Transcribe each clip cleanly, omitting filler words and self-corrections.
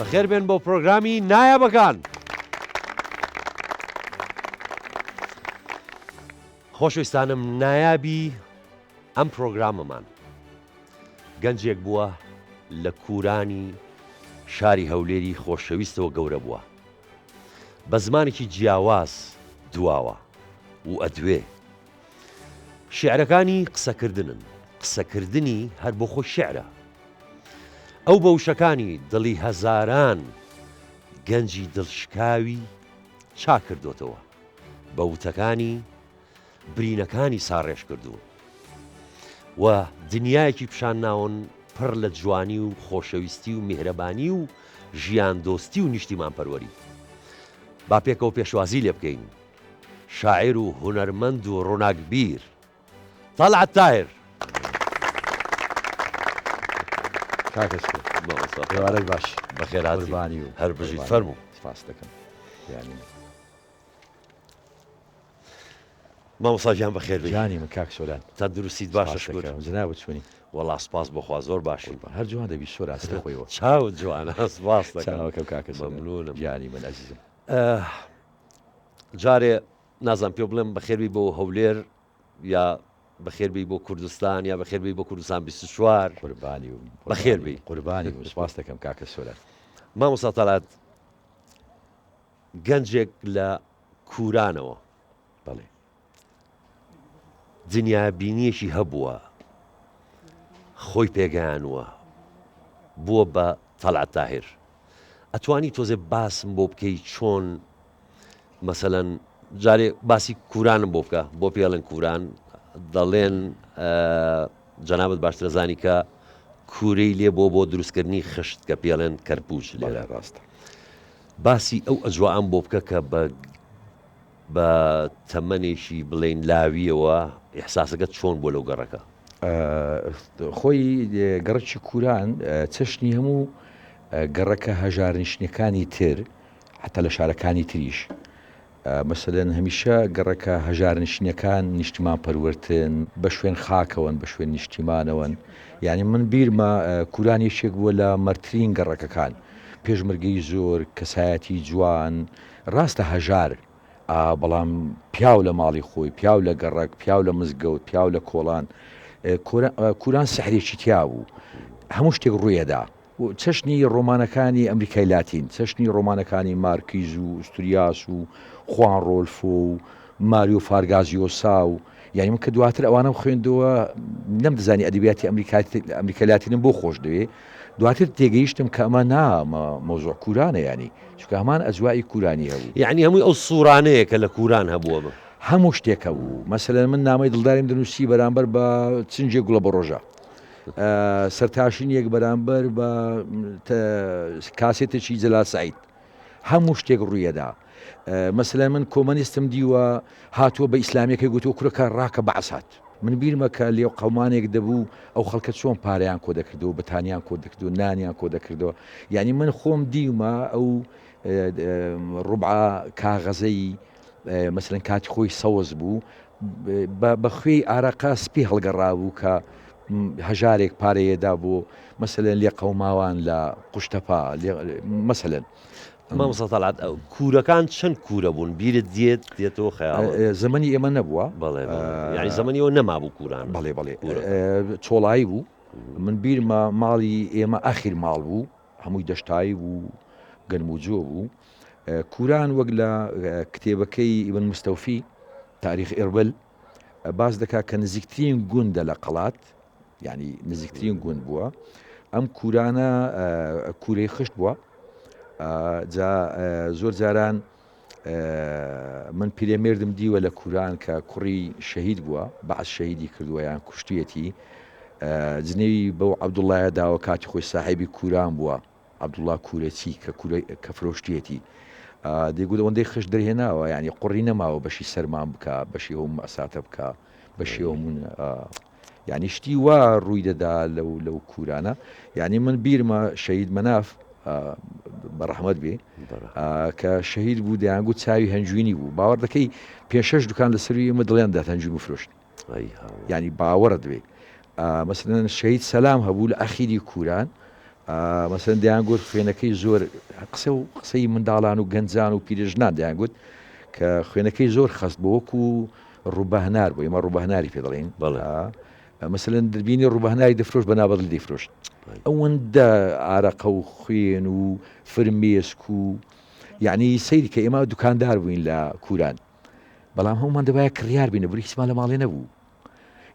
بەخێر بێن بۆ پرۆگرامی نایابەکان. خۆشەویستانم، نایابی ئەم پرۆگرامەمان گەنجێک بووە لە کوورانی شاری هەولێری خۆشەویستەوە گەورە بووە، بە زمانێکی جیاواز دواوە و ئەدوێ. شیعرەکانی قسەکردنن، قسەکردنی هەر بۆ خۆی شیعرە. ئەو بەوشەکانی دڵی هەزاران گەنجی دڵشکاوی چا کردوتەوە، بە وتەکانی برینەکانی ساڕێش کردوون و دنیایەکی پیشان ناون پڕ لە جوانی و خۆشەویستی و میهرەبانی و ژیان دۆستی و نیشتیمان پەروەری. با پێکەوە پێشوازی لێ بکەین شاعیر و هونەرمەند و ڕۆناکبیر تەڵعەت تاهیر. کاکەوارەی باش بەخێرهاتی قوربانی و هەر بژیت فەرموو. سپاس دەکەم. مامۆستاجیان بەخێر بێ. جانی من کاک سۆلان تەندروستیت باشە شکر. جناب چۆنی؟ وەڵا سپاس بۆخوا زۆر باشی. هەر جوان دەبی سۆر ئاستە خۆیەوە. چاوت جوانە، سپاس دەکەم. چاوەکەم کاکە مەمنونم. جانی من ئەزیزم. جارێ نازانم پێ بڵێم بەخێربی بۆ هەولێر یا بەخێربی بۆ کوردستان یا بەخێربی بۆ کوردستان 24. قوربانی و بەخێربی. قوربانی و سپاس دەکەم کاکە سۆلان. مامۆستا تەڵات گەنجێک لە کوورانەوە بەڵێ دنیابینیەکی هەبووە، خۆی پێگەیانوە بووە بە تەڵعەت تاهیر. ئەتوانی تۆزێ باسم بۆ بکەی چۆن مەسەلەن جارێ باسی کوورانم بۆ بکە، بۆ پێڵێن کووران دەڵێن جەنابەت باشترە زانی کە کوورەی لێ بۆ دروستکردنی خشت کە پێڵێن کەرپوش لێرە ڕاستە. باسی ئەو ئەجواان بۆ بکە کە بە تەمەنێکی بڵێن لاویەوە ئیحساسەکەت چۆن بۆ لەو گەڕەکە. خۆی گەڕکی کووران چەشنی هەموو گەڕەکە هەژارنشینەکانی تر حتا لە شارەکانی تریش. مەسەلەن هەمیشە گەڕەکە هەژارنشینەکان نیشتیمان پەروەرتن، بە شوێن خاکەوەن، بە شوێن نیشتیمانەوەن. یعنی من بیرمە کوورانێکێک بووە لە مەرترین گەڕەکەکان، پێشمەرگەی زۆر، کەسایەتی جوان، ڕاستە هەژار، بەڵام پیاو لە ماڵی خۆی، پیاو لە گەڕک، پیاو لە مزگەوت، پیاو لە کۆڵان. کووران سەحرێکی تیا بوو، هەموو شتێک ڕوویەدا. چەشنی ڕۆمانەکانی ئەمریکای لاتین، چەشنی ڕۆمانەکانی مارکیز و ئوستوریاس و خوان ڕۆلفۆ و ماریۆ فارگازیۆسا و یعنی من کە دواتر ئەوانم خوێندەوە نەمدەزانی ئەدەبیاتی ئەمریکای لاتینم بۆ خۆش دەوێ. دواتر تێگەیشتم کە ئەمە مەوزوع کوورانە، ینی چونکە هەمان ئەجوایی کوورانی هەبوو. یعنی هەمووی ئەو سوورانەیە کە لە کووران هەبووە هەموو شتێکە بوو. مەسەلەن من نامەی دڵداریم دەنووسی بەرامبەر بە چنجێک گوڵە بە ڕۆژە، سەرتاشینێک بەرامبەر بە کاسێتێکی جەلال سەعید، هەموو شتێک ڕوویەدا. مەسەلەن من کۆمەنیستم دیوە هاتووە بە ئیسلامیەکەی گوتووە کوڕەکە ڕاکە بەعسات. من بیرمە کە لێو قەمانێک دەبوو ئەو خەڵکە چۆن پارەیان کۆ دەکردەوە، بەتانیان کۆ دەکردەوە، نانیان کۆ دەکردەوە. یعنی من خۆم دیومە ئەو ڕوبع کاغەزەی مەسەلەن کاتی خۆی سەوز بوو بەخوێی ئارەقا سپی هەڵگەڕابوو کە هەژارێک پارەیەدا بۆ مەسەلەن لێ قەوماوان لە قوشتەپا مەسەلەن. مامۆستا تەڵعەت کوورەکان چەند کوورە بوون؟ بیرت دێتەوە خەیاڵ؟ زەمەنی ئێمە نەبووە. بەڵێ یعنی زەمەنیەوە نەمابوو کووران. بەڵێ چۆڵایی بوو. من بیرمە ماڵی ئێمە ئاخیر ماڵ بوو، هەمووی دەشتایی بوو، گەنموجۆ بوو. کووران وەک لە کتێبەکەی ئیبن مستەوفی تاریخ ئێربەل باز دەکات کە نزیکترین گوندە لە قەڵات، یعنی نزیکترین گوند بووە. ئەم کوورانە کوورەی خشت بووە. زۆر جاران من پیرەمێردم دیوە لە کووران کە کوڕی شەهید بووە، بەعەز شەهیدی کردووە یان کوشتویەتی، جنێوی بەو عەبدوڵڵایە داوە کاتی خۆی ساحیبی کووران بووە، عەبدوڵڵا کوورەچی کە فرۆشتویەتی. دەیگوت ئەوەندەی خشت دەرهێناوە، یعنی قوڕی نەماوە بەشی سەرمان بکە، بەشی ئەو مەساتە بکە، بەشی ئەومون یعنی شتی وا ڕووی دەدا لەو کوورانە. یعنی من بیرمە شەهید مەناف بەڕەحمەت بێ کە شەهید بوو، دەیانگوت چاوی هەنجوینی بوو. باوەڕ دەکەی پێشەش دوکان لەسەروی ئێمە دڵیان دات هەنجوی بفرۆشت، یعنی باوەڕت بێ. مەسەلەن شەهید سەلام هەبوو لە ئەخیری کووران، مەسەن دەیانگوت خوێنەکەی زۆر قسەی منداڵان و گەنجان و پیرژنان دەیانگوت کە خوێنەکەی زۆر خەست بۆ وەکو ڕووبەهنار بۆ ئێمە ڕووبەهناری پێ دەڵێن مەسەلەن دەبینی ڕووبەهناری دەفرۆشت بە نابەدڵ دەیفرۆشت ئەوەندە ئارەقە و خوێن و فرمێسک و یعنی سەیری کە ئێمە دوکاندار بووین لە کوران بەڵام هەمومان دەبایە کڕیار بینە بری هیچمان لە ماڵێ نەبوو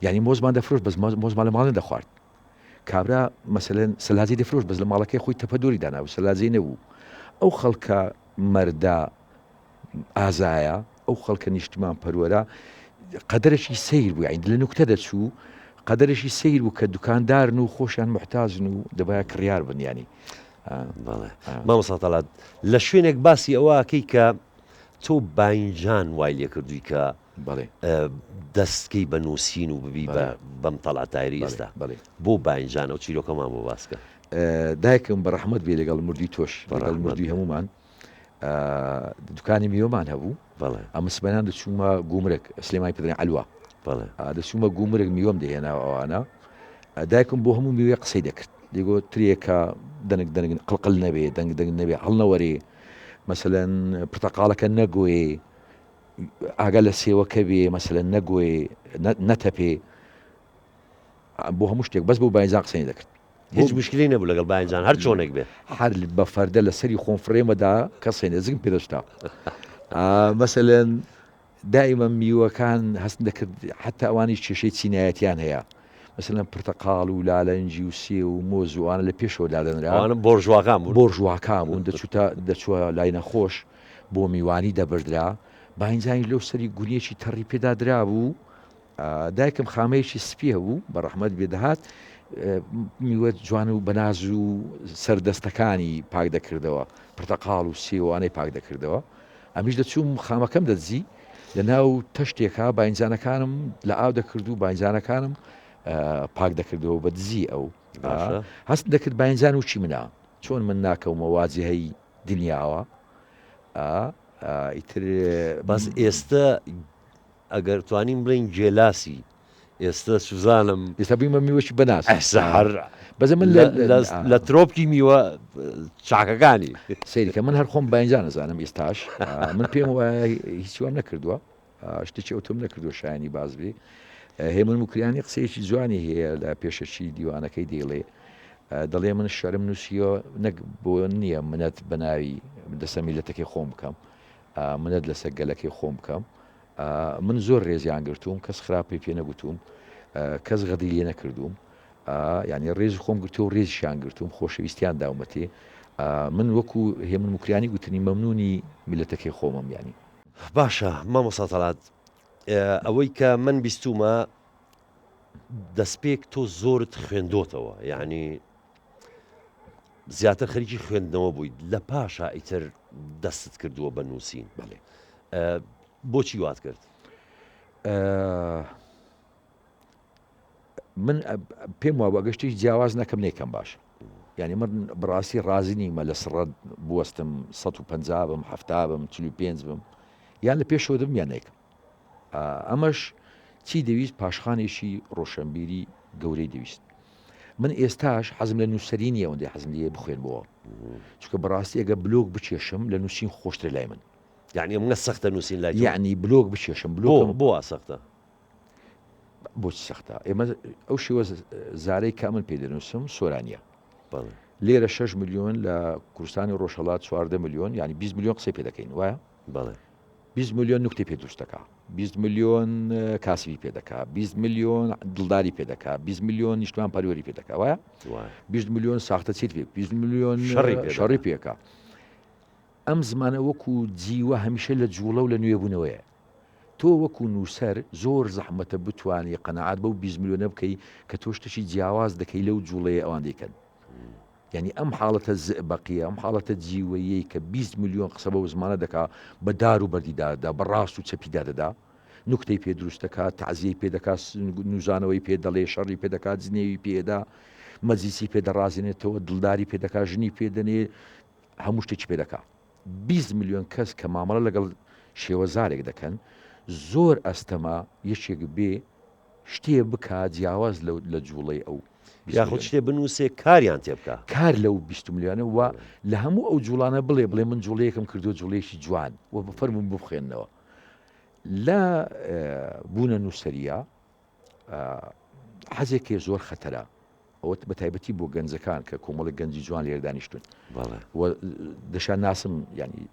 یعنی مۆزمان دەفرۆشت بەس مۆزمان لە ماڵێ دەخوارد کابرا مەسەلەن سەلاجی دەفرۆشت بەس لە ماڵەکەی خۆی تەپەدۆری داناوە سەلاجی نەبوو ئەو خەڵکە مەردا ئازایە ئەو خەڵکە نیشتمان پەروەرە قەدرەشی سیر بوو یعنی لە نوکتە دەچوو قەدرەشی سیر بوو کە دوکاندارن و خۆشیان محتاجن و دەبایە کڕیار بن ینی مامۆستا تەڵات لە شوێنێک باسی ئەوەکەی کە تۆ باینجان وای لێ کردووی کە بەڵێ دەستکەی بە نووسین و ببی بەم تەڵاتایری ئێستا بۆ باینجان ئەو چیرۆکەمان بۆ باسکە دایکم بە ڕەحمەت بێ لەگەڵ مردی تۆش لەگەڵ مردی هەمومان دوکانی میوەمان هەبوو ئەمە سبەیان دەچوومە گومرگ سلێمانی پێدرێن ئەلوا دەچوومە گومرگ میوەم دەهێناوە ئەوانە دایکم بۆ هەموو میوێ قسەی دەکرد دەیگۆ ترێکە دەنگ قڵقل نەبێ دەنگ نەبێ هەڵنەوەرێ مەسەلەن پرتەقاڵەکە نەگوێ ئاگە لە سێوەکە بێ مەسەلەن نەگوێ نەتەپێ بۆ هەموو شتێک بەس بۆ باینجان قسەی دەکرد هیچ مشکلی نەبوو لەگەڵ باینجان هەر چۆنێک بێ هەر بە فەردە لە سەری خۆنفرێمەدا کەسێ نێزگم پێدەشتا مەسەلەن دائیمە میوەکان هەست دەکرد حتا ئەوانی کێشەی چینایەتیان هەیە مثلەن پرتەقاڵ و لالەنجی و سێ و مۆز وانە لە پێشەوە دادەنرا بۆژواکان بوون دەچووە لای نەخۆش بۆ میوانی دەبردرا باینجانی لەو سەری گونیەکی تەڕی پێدا درا بوو دایکم خامەیەکی سپی هەبوو بە ڕەحمەت بێدەهات میوە جوان و بەناز و سەردەستەکانی پاک دەکردەوە پرتەقاڵ و سێوانەی پاک دەکردەوە ئەمیش دەچووم خامەکەم دەدزی لە ناو تەشتێکا باینجانەکانم لە ئاو دەکرد و باینجانەکانم پاک دەکردەوە بە دزی ئەو هەست دەکرد باینجان و چی منە چۆن من ناکەومە واجهەی دنیاوە ئیتر بەس ئێستا ئەگەر توانین بڵین جێلاسی ئێستا سوزانم ئێستا بیمە میوەشی بەناس هەر بەزە من لە ترۆپی میوە چاکەکانی سەیریکە من هەر خۆم باینجان نەزانم ئێستاش من پێم وایە هیچ وام نەکردووە شتێکی ئەوتم نەکردووە شایانی بازبێ هێمن مکریانی قسەیەکی جوانی هەیە لە پێشەچی دیوانەکەی دێڵێ دەڵێ من شەرم نووسیەوە نەک بۆ نییە منەت بەناوی دەسە میلەتەکەی خۆم بکەم منەت لەسەر گەلەکەی خۆم بکەم من زۆر ڕێزیان گرتووم کەس خراپی پێ نەگوتوم کەس غەدی لێ نەکردووم یعنی ڕێز خۆم گرتو و ڕێزیشان گرتووم خۆشەویستیان داومەتێ من وەکو هێمن مکریانی گوتنی مەمنونی میلەتەکەی خۆمم ینی باشە مامۆستا تەڵات ئەوەی کە من بیستومە دەستپێک تۆ زۆرت خوێندۆتەوە یعنی زیاتر خەریکی خوێندنەوە بوویت لە پاشا ئیتر دەستت کردووە بە نووسین بڵێ بۆچی وات کرد من پێم وابوو گەشتی جیاواز نەکەم نێکم باش یعنی من بڕاستی ڕازی نیمە لە سڕەت بوەستم 150 بم 70 بم 45 بم یان لە پێشەوە دەبم یان نێکم ئەمەش چی دەویست پاشخانێکی ڕۆشنبیری گەورەی دەویست من ئێستاش حەزم لە نووسەرینی ئەوەندەی حەزم لێ بخوێنبەوە چونکە بەڕاستی ئەگە بلۆگ بچێشم لە نووسین خۆشتر لای من یعنی منە سەختە نووسین لای یعنی بلۆگ بچێشم بلۆگ بۆ سەختە بۆچی سەختە ئێمە ئەو شێوە زارەی کا من پێ دەنووسم سۆرانیە لێرە 6 ملیۆن لە کوردستانی ڕۆژهەڵات 14 ملیۆن یعنی 20 ملیۆن قسەی پێ دەکەین وایە 20 ملیۆن نوکتەی پێ دروست دەکا 20 ملیۆن کاسبی پێ دەکا 20 ملیۆن دڵداری پێ دەکا 20 ملیۆن نیشتمان پەروەری پێ دەکا وایە 20 ملیۆن ساختە چیت پێ 20 ملیۆن شەڕی پێکا ئەم زمانە وەکو جیوە هەمیشە لە جوڵە و لە نوێبوونەوەیە تۆ وەکو نووسەر زۆر زەحمەتە بتوانانی قەنەعات بەو 20 ملیۆنە بکەی کە تۆ شتێکی جیاواز دەکەی لەو جوڵەیە ئەوان دەیکەن یعنی ئەم حاڵەتە زئبەقیە ئەم حاڵەتە جیوەیەی کە 20 ملیۆن قسە بەو زمانە دەکا بە دار و بەردیدادا بە ڕاست و چەپیدا دەدا نوکتەی پێ دروست دەکات تعزیەی پێ دەکات نووزانەوەی پێ دەڵێ شەڕی پێ دەکات جنێوی پێدا مەجلیسی پێ دەڕازێنێتەوە دڵداری پێ دەکات ژنی پێ دەنێ هەموو شتێکی پێ دەکات 20 ملیۆن کەس کە مامەڵە لەگەڵ شێوەزارێک دەکەن زۆر ئەستەما یەکێک بێ شتێ بکات جیاواز لە جوڵەی ئەو یاخود شتێ بنووسێ کاریان تێ بکە کار لەو 20 میلیۆنە و لە هەموو ئەو جوڵانە بڵێ من جوڵەیەکم کردو جوڵەیەکی جوان و بفەرمون بخوێنەوە لە بوونە نووسەریە حەزێکی زۆر خەتەرە ئەوە بە تایبەتی بۆ گەنجەکان کە کۆمەڵی گەنجی جوان لێرە دانیشتون دەشان ناسم ینی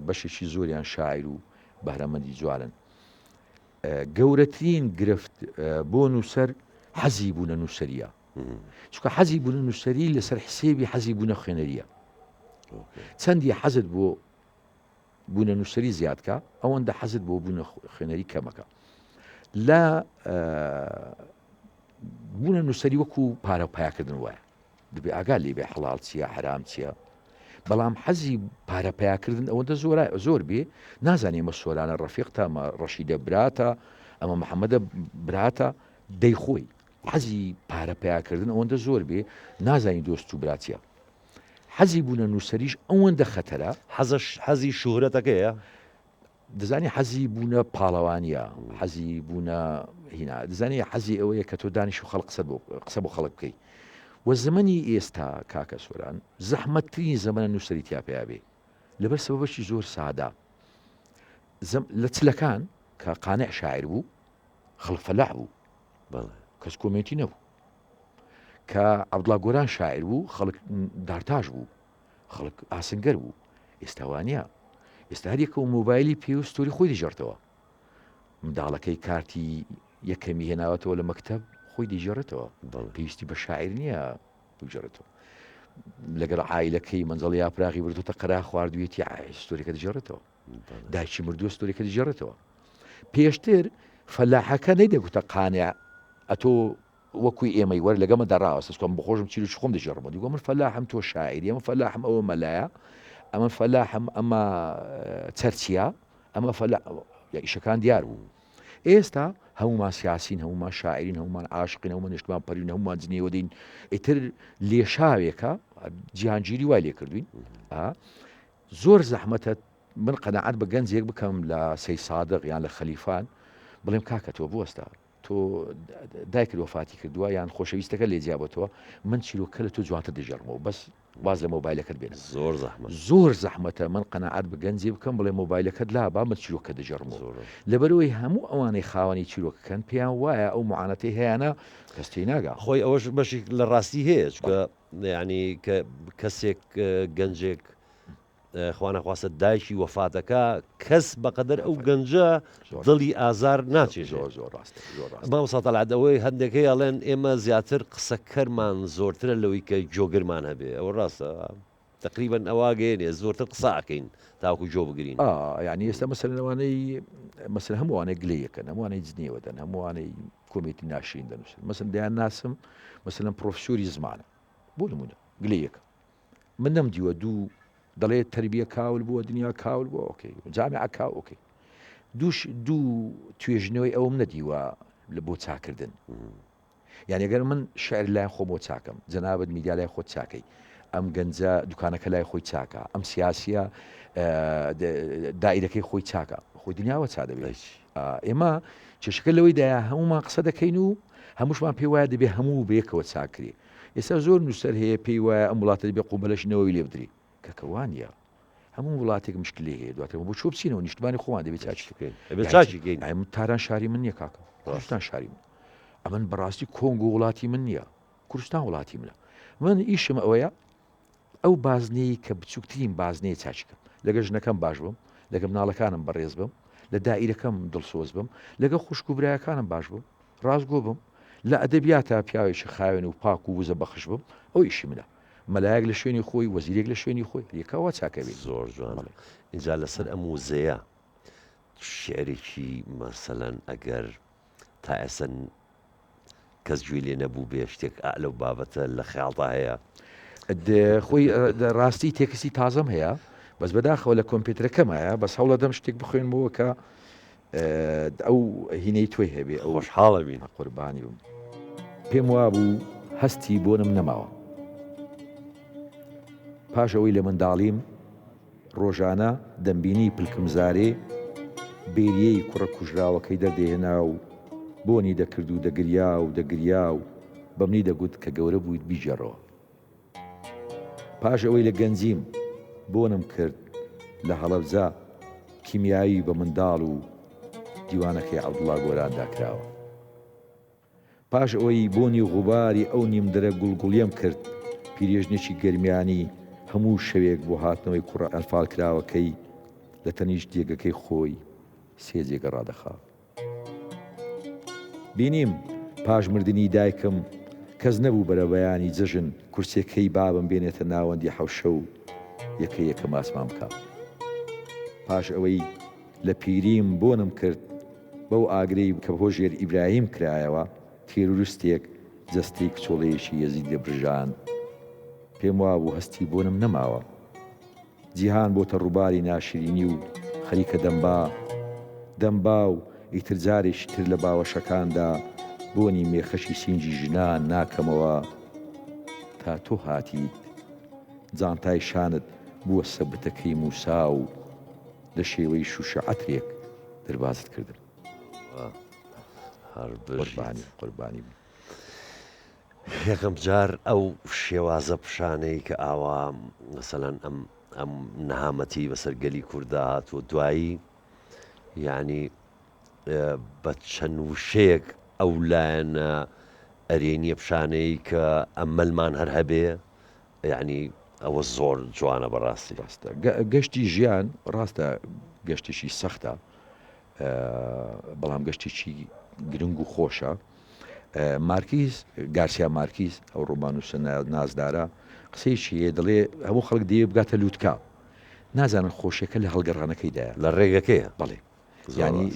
بەشێکی زۆریان شاعیر و بەهرەمەندی جوانن گەورەترین گرفت بۆ نووسەر حەزی بوونە نووسەریە چونکە حەزی بوونە نووسەری لەسەر حسێبی حەزی بوونە خوێنەریە چەندی حەزت بۆ بوونە نووسەری زیادکە ئەوەندە حەزت بۆ بوونە خوێنەری کەمەکە لە بوونە نووسەری وەکو پارە و پایاکردن وایە دەبێ ئاگا لێ بێ حەڵال چییە حرام چییە بەڵام حەزی پارە پایاکردن ئەوەندە زۆر بێ نازانێ ئمە سۆرانە ڕەفیقتە ئەمە ڕەشیدە براتە ئەمە محەممەدە براتە دەیخۆی حەزی پارە پایاکردن ئەوەندە زۆر بێ نازانی دۆست و براتیە حەزی بوونە نووسەریش ئەوەندە خەتەرە حەزی شوهرەتەکەیە دەزانی حەزی بوونە پاڵەوانیە حەزی بوونە هینا دەزانی حەزی ئەوەیە کە تۆ دانیش و خەڵق قسە بۆ خەڵک بکەیت وە زمانی ئێستا کاکە سۆران زەحمەتترین زەمانە نووسەری تیاپیا بێ لەبەر سەبەبەشی زۆر سادا لە چلەکان کە قانع شاعر بوو خەڵک فەلاح بوو کەس کۆمنتی نەبوو کە عەبدوڵڵا گۆران شاعر بوو خەڵک دارتاش بوو خەڵک ئاسنگەر بوو ئێستاوانە ئێستا هەر یەکە و مۆبایلی پێ و ستۆری خۆی دەژێڕێتەوە منداڵەکەی کارتی یەکەمی هێناوەتەوە لە مەکتەب خۆی دەیژێڕێتەوە پێویستی بە شاعیر نییە بگژێڕێتەوە لەگەڵ عایلەکەی منزەڵ یاپراغی بردوتە قەرا خواردوێتی ستۆریەکە دەژێڕێتەوە دایکی مردووە ستۆریەکە دەژێڕێتەوە پێشتر فەلاحەکە نەیدەگوتە قانع ئەتۆ وەکوی ئێمەی وەر لەگەمە دەڕاوەستم بخۆشم چیر خۆم دەژێڕمە دیگۆ من فەلاحم تۆ شاعری ئەمە فەلاحم ئەوە مەلایە ئەمە فەلاحم ئەمە چەرچیە ئەمە ئیشەکان دیار بوو ئێستا هەمومان سیاسین هەمومان شاعرین هەمومان عاشقین هەمومان نیشتمان پەروین هەمومان جنێوە دەین ئیتر لێشاوێکە جیهانگیری وای لێ کردوین زۆر زەحمەتە من قەناعەت بە گەنجێک بکەم لە سەی سادق یان لە خەلیفان بڵێم کاکە تۆ بوەستا تۆ دایکت وەفاتی کردووە یان خۆشەویستەکە لێ جیابەتەوە من چیرۆکە لە تۆ جوانتر دەژێڕمەوە بەس باز لە مۆبایلەکەت بێنە زۆر زەحمەتە من قەناعەت بە گەنجێ بکەم بڵێ مۆبایلەکەت لا با من چیرۆکە دەژێڕمەوە لەبەرەوەی هەموو ئەوانەی خاوەنی چیرۆکەکەن پێیان وایە ئەو معانەتەی هەیەە کەس تێی ناگا خۆی ئەوەش بەشی لە ڕاستی هەیە چکە ینی کە کەسێک گەنجێک خوانەخواستە دایکی وەفاتەکە کەس بەقەدەر ئەو گەنجە دڵی ئازار ناچێت زۆر ڕاست بەم سەتەڵعادەوەی هەندێکەکەی ئەڵێن ئێمە زیاتر قسەکەرمان زۆرترە لەوەی کە جۆگرمان هەبێ ئەوە ڕاستە تقریبا ئەواگەێنێ زۆرتر قساکەین تاکو جۆ بگرین ینی ئێستا مەسەرەوانەی مەسەر هەمووانەی گلەیەکەن هەمووانەی جنێوەدەن هەمووانەی کۆمیتی ناشرین دەنووسن مەسن دەیان ناسم مەسەرەن پرۆفسۆری زمانە بۆ نمونە گلەیەکە من نەمدیوە دوو دەڵێت تربیە کاول بووە دنیا کاول بووە ئۆکەی جامعە کاو ئۆکەی دوو توێژنەوەی ئەوم نەدیوە لە بۆ چاکردن یعنی ئەگەر من شعر لای خۆ بۆ چاکەم جەنابەت میدیا لای خۆت چاکەی ئەم گەنجە دوکانەکە لای خۆی چاکە ئەم سیاسیە دائیرەکەی خۆی چاکە خۆی دنیاوە چا دەبێت ئێمە چێشەکە لەوەیدایە هەمومان قسە دەکەین و هەمووشمان پێی وایە دەبێت هەموو بەیەکەوە چاکری ئێستا زۆر نووسەر هەیە پێی وایە ئەم وڵاتە دەبێت قوبەلەشنەوەی لێ بدری کەکەوانە هەموو وڵاتێک مشکلی هەیە دواتر بۆ چۆ بچینەوە نیشتمانی خۆوان دەبێت چاچیکەین تاران شاری من نییە کاکە کوردستان شاری من ئەمن بەڕاستی کۆنگۆ وڵاتی من نییە کوردستان وڵاتی منە من ئیشم ئەوەیە ئەو بازنەی کە بچووکترین بازنەیە چاچکەم لەگە ژنەکەم باش بم لەگە مناڵەکانم بەڕێز بم لە دائیرەکەم دڵسۆز بم لەگە خوشک و برایەکانم باش بم ڕازگۆ بم لە ئەدەبیاتە پیاوێکی خاوێن و پاک و وزە بەخش بم ئەو ئیشی منە مەلایەک لە شوێنی خۆی وەزیرێک لە شوێنی خۆی یەکەوە چاکەوێت زۆر جوان اینجا لەسەر ئەم وزەیە شعرێکی مەسەلەن ئەگەر تا ئێسن کەس گوێ لێ نەبوو بێ شتێک لەو بابەتە لە خەیاڵتا هەیە خۆی ڕاستی تێکسی تازەم هەیە بەس بەداخەوە لە کۆمپیوتەرەکەمایە بەس هەوڵە دەم شتێک بخوێنمەوە کە ئەو هینەی توی هەبێ ئەو خۆشحاڵە بین قوربانی بووم پێم وابوو هەستی بۆنم نەماوە پاشەوەی لە منداڵیم ڕۆژانە دەمبینی پلکمزارێ بێریەی کوڕە کوژراوەکەی دەردێهێنا و بۆنی دەکرد و دەگریا و بەمنی دەگوت کە گەورە بوویت بیجێڕەوە. پاش ئەوەی لە گەنجیم بۆنم کرد لە هەڵەبجە کیمیایی بە منداڵ و دیوانەکەی عەبدوڵڵا گۆران داکراوە. پاش ئەوەی بۆنی غوباری ئەو نیمدرە گوڵگوڵیم کرد پیرێژنێکی گەرمیانی هەموو شەوێک بۆ هاتنەوەی کوڕە ئەلفال کراوەکەی لە تەنیشت دێگەکەی خۆی سێ جێگە ڕادەخا. بینیم پاش مردنی دایکم کەس نەبوو بەرە بەیانی جژن کورسەکەی بابم بێنێتە ناوەندی حەوشە و یەکە ماسمان بکە. پاش ئەوەی لە پیریم بۆنم کرد بەو ئاگرەی کە بۆ ژێر ئیبراهیم کرایەوە تێروریستێک جەستەی کچۆڵەیەکی یەزید دەبرژان پێم وابوو هەستی بۆنم نەماوە. جیهان بۆتە ڕووباری ناشرینی و خەریکە دەمبا و ئیتر جارێکی تر لە باوەشەکاندا بۆنی مێخەشی سینجی ژنان ناکەمەوە تا تۆ هاتیت جانتای شانت بووە سەبتەکەی موسا و لە شێوەی شوشە عەترێک دەربازت کردن. قوربانی یەکەم جار ئەو شێوازە پیشانەی کە ئاوا مەسەلەن ئەم نەهامەتی بەسەر گەلی کووردا هاتووە دوایی یعنی بە چەند وشەیەک ئەو لایەنە ئەرێنیە پیشانەی کە ئەمەلمان هەر هەبێ یعنی ئەوە زۆر جوانە بەڕاستی. ڕاستە گەشتی ژیان ڕاستە گەشتێکی سەختە بەڵام گەشتێکی گرنگ و خۆشە. گارسیا مارکیز ئەو ڕۆمانوسە نازدارە قسەیشی دەڵێ هەموو خەڵک دێ بگاتە لووتکە نازانن خۆشیەکە لە هەڵگەڕانەکەیدایە لە ڕێگەکەیە. بەڵێ ینی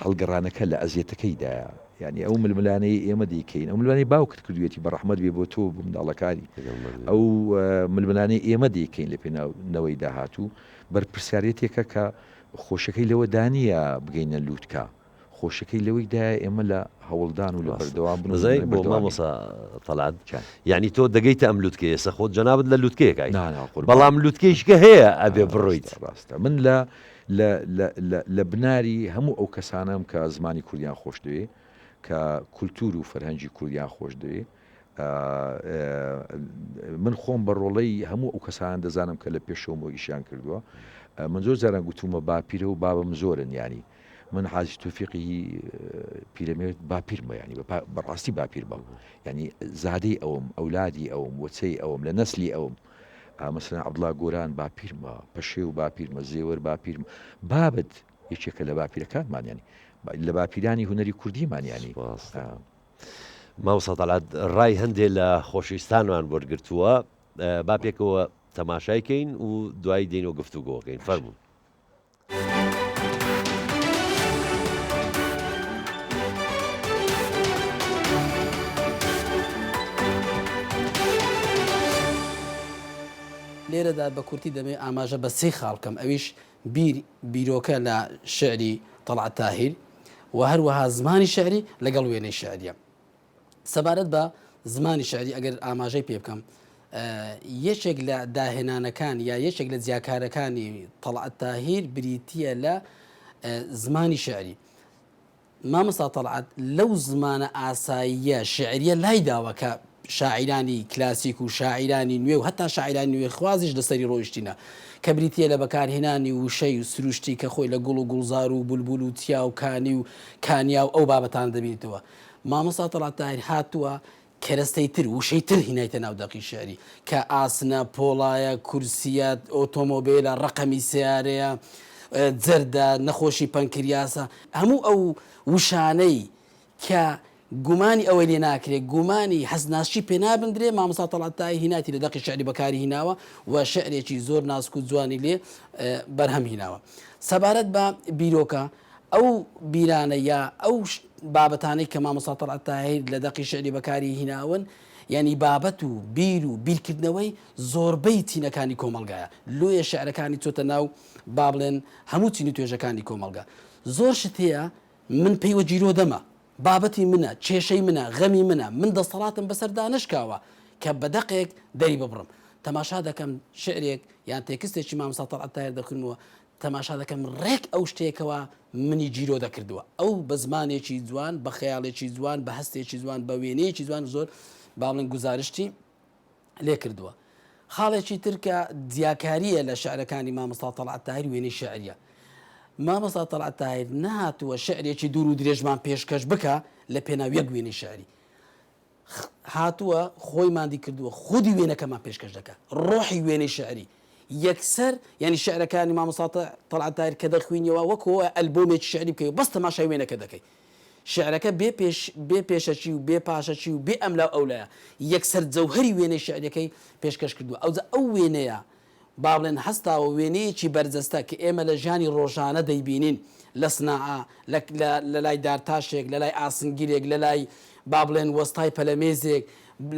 هەڵگەڕانەکە لە ئەزیەتەکەیدایە. ینی ئەو ململانەی ئێمە دەیکەین ئەو ملوانی باوکت کردوێتی بە ڕەحمەت بێ بۆ تۆ بمنداڵەکانی ئەو ململانەی ئێمە دەیکەین لە پێناونەوەی داهاتوو بەرپرسیارەتێکە کە خۆشەکەی لەوە دانیە بگەینە لووتکە خۆشەکەی لەوەیدا ئێمە لە هەوڵدان و لە بەردەوام بنزای بۆ مامۆسا تەڵات یعنی تۆ دەگەیتە ئەم لووتکە ئێستا خۆت جەنابەت لە لووتکەیەکای بەڵام لووتکەیشکە هەیە ئەبێ بڕۆیت. ڕاستە من لە بناری هەموو ئەو کەسانم کە زمانی کوردیان خۆش دەوێ کە کولتور و فەرهەنگی کوردیان خۆش دەوێ من خۆم بە ڕۆڵەی هەموو ئەو کەسان دەزانم کە لە پێشەوە ئیشیان کردووە. من زۆر جاران گوتومە باپیرە و بابم زۆرن ینی من حاجی تۆفیقی پیرەمێرد باپیرمە ینی بەڕاستی باپیر بەم ینی زادەی ئەوم ئەولادی ئەوم وەچەی ئەوم لە نەسلی ئەوم مەسەلەن عەبدوڵڵا گۆران باپیرمە پەشێ و باپیرمە زێوەر باپیرمە بابت یەکێکە لە باپیرەکانمان ینی لە باپیرانی هونەری کوردیمان ینی. مامۆستا تەڵات ڕای هەندێک لە خۆشویستانمان وەرگرتووە با پێکەوە تەماشایکەین و دوای دێنەوە گفتوگۆکەین فەرموون. لێرەدا بە کورتی دەمێ ئاماژە بە سێ خاڵکەم ئەویش بیرۆکە لە شعری تەڵعەت تاهیر و هەروەها زمانی شعری لەگەڵ وێنەی شعریە. سەبارەت بە زمانی شعری ئەگەر ئاماژەی پێ بکەم یەکێک لە داهێنانەکان یا یەکێک لە جیاکارەکانی تەڵعەت تاهیر بریتیە لە زمانی شعری. مامۆستا تەڵعەت لەو زمانە ئاساییە شعریە لای داوە کە شاعرانی کلاسیک و شاعرانی نوێ و هەتا شاعرانی نوێ خوازیش لەسەری ڕۆیشتینە کە بریتیە لە بەکارهێنانی وشەی و سروشتی کە خۆی لە گوڵ و گوڵزار و بولبول و تیا و کانی و کانیا و ئەو بابەتان دەبێتەوە. مامۆستا تەڵعەت تاهیر هاتووە کەرەستەی تر وشەی تر هینایتە ناو دەقی شعری کە ئاسنە پۆڵایە کورسیە ئۆتۆمۆبیلە ڕەقەمی سیارەیە جەردە نەخۆشی پەنکریاسە هەموو ئەو وشانەی کە گومانی ئەوەی لێ ناکرێت گومانی حەزناشی پێ نابندرێ مامۆستا تەڵعەت تاهیر هیناتی لە دەقی شعری بەکاری هیناوە و شعرێکی زۆر نازک و جوانی لێ بەرهەم هیناوە. سەبارەت بە بیرۆکە ئەو بیرانە یا ئەو بابەتانەی کە مامۆستا تەڵعەت تاهیر لە دەقی شعری بەکاری هیناون ینی بابەت و بیر و بیرکردنەوەی زۆربەی تینەکانی کۆمەلگایە لۆیە شعرەکانی چۆتە ناو با بڵێن هەموو چینی توێژەکانی کۆمەلگا زۆر شت هەیە من پێیوە جیرۆ دەمە بابەتی منە کێشەی منە غەمی منە من دەسەڵاتم بەسەردا نشکاوە کە بە دەقێک دەری ببڕم تەماشا دەکەم شعرێک یان تێکستێکی مامۆستا تەڵعەت تاهیر دەخونەوە تەماشا دەکەم ڕێک ئەو شتێکەوە منی جیرۆ دەکردووە ئەو بە زمانێکی جوان بە خەیاڵێکی جوان بە هەستێکی جوان بە وێنەیەکی جوان زۆر باڵێن گزارشتی لێ کردووە. خاڵێکی ترکە دیاکاریە لە شعرەکانی مامۆستا تەڵعەت تاهیر وێنەی شعریە. مامۆستا تەڵعەت تاهیر نهاتووە شعرێکی دوور و درێژمان پێشکەش بکە لە پێناو یەک وێنەی شعری. هاتووە خۆی مادی کردووە خودی وێنەکەمان پێشکەش دەکات ڕۆحی وێنەی شعری یەکسەر ینی شعرەکانی مامۆستا تەڵعەت تاهیر کە دەخوێنیەوە وەکەوە ئەلبۆمێکی شعری بکەی بەس تەماشای وێنەکە دەکەی. شعرەکە بێ پێشەچی و بێ پاشەچی و بێ ئەملا ئەولایە یەکسەر جەوهری وێنەی شعرەکەی پێشکەش کردووە. ئەو وێنەیە با بڵێن هەستاوە وێنەیەکی بەرجەستە کە ئێمە لە ژیانی ڕۆژانە دەیبینین لە سناعە لە لای دارتاشێک لە لای ئاسنگیرێک لە لای با بڵێن وەستای پەلەمێزێک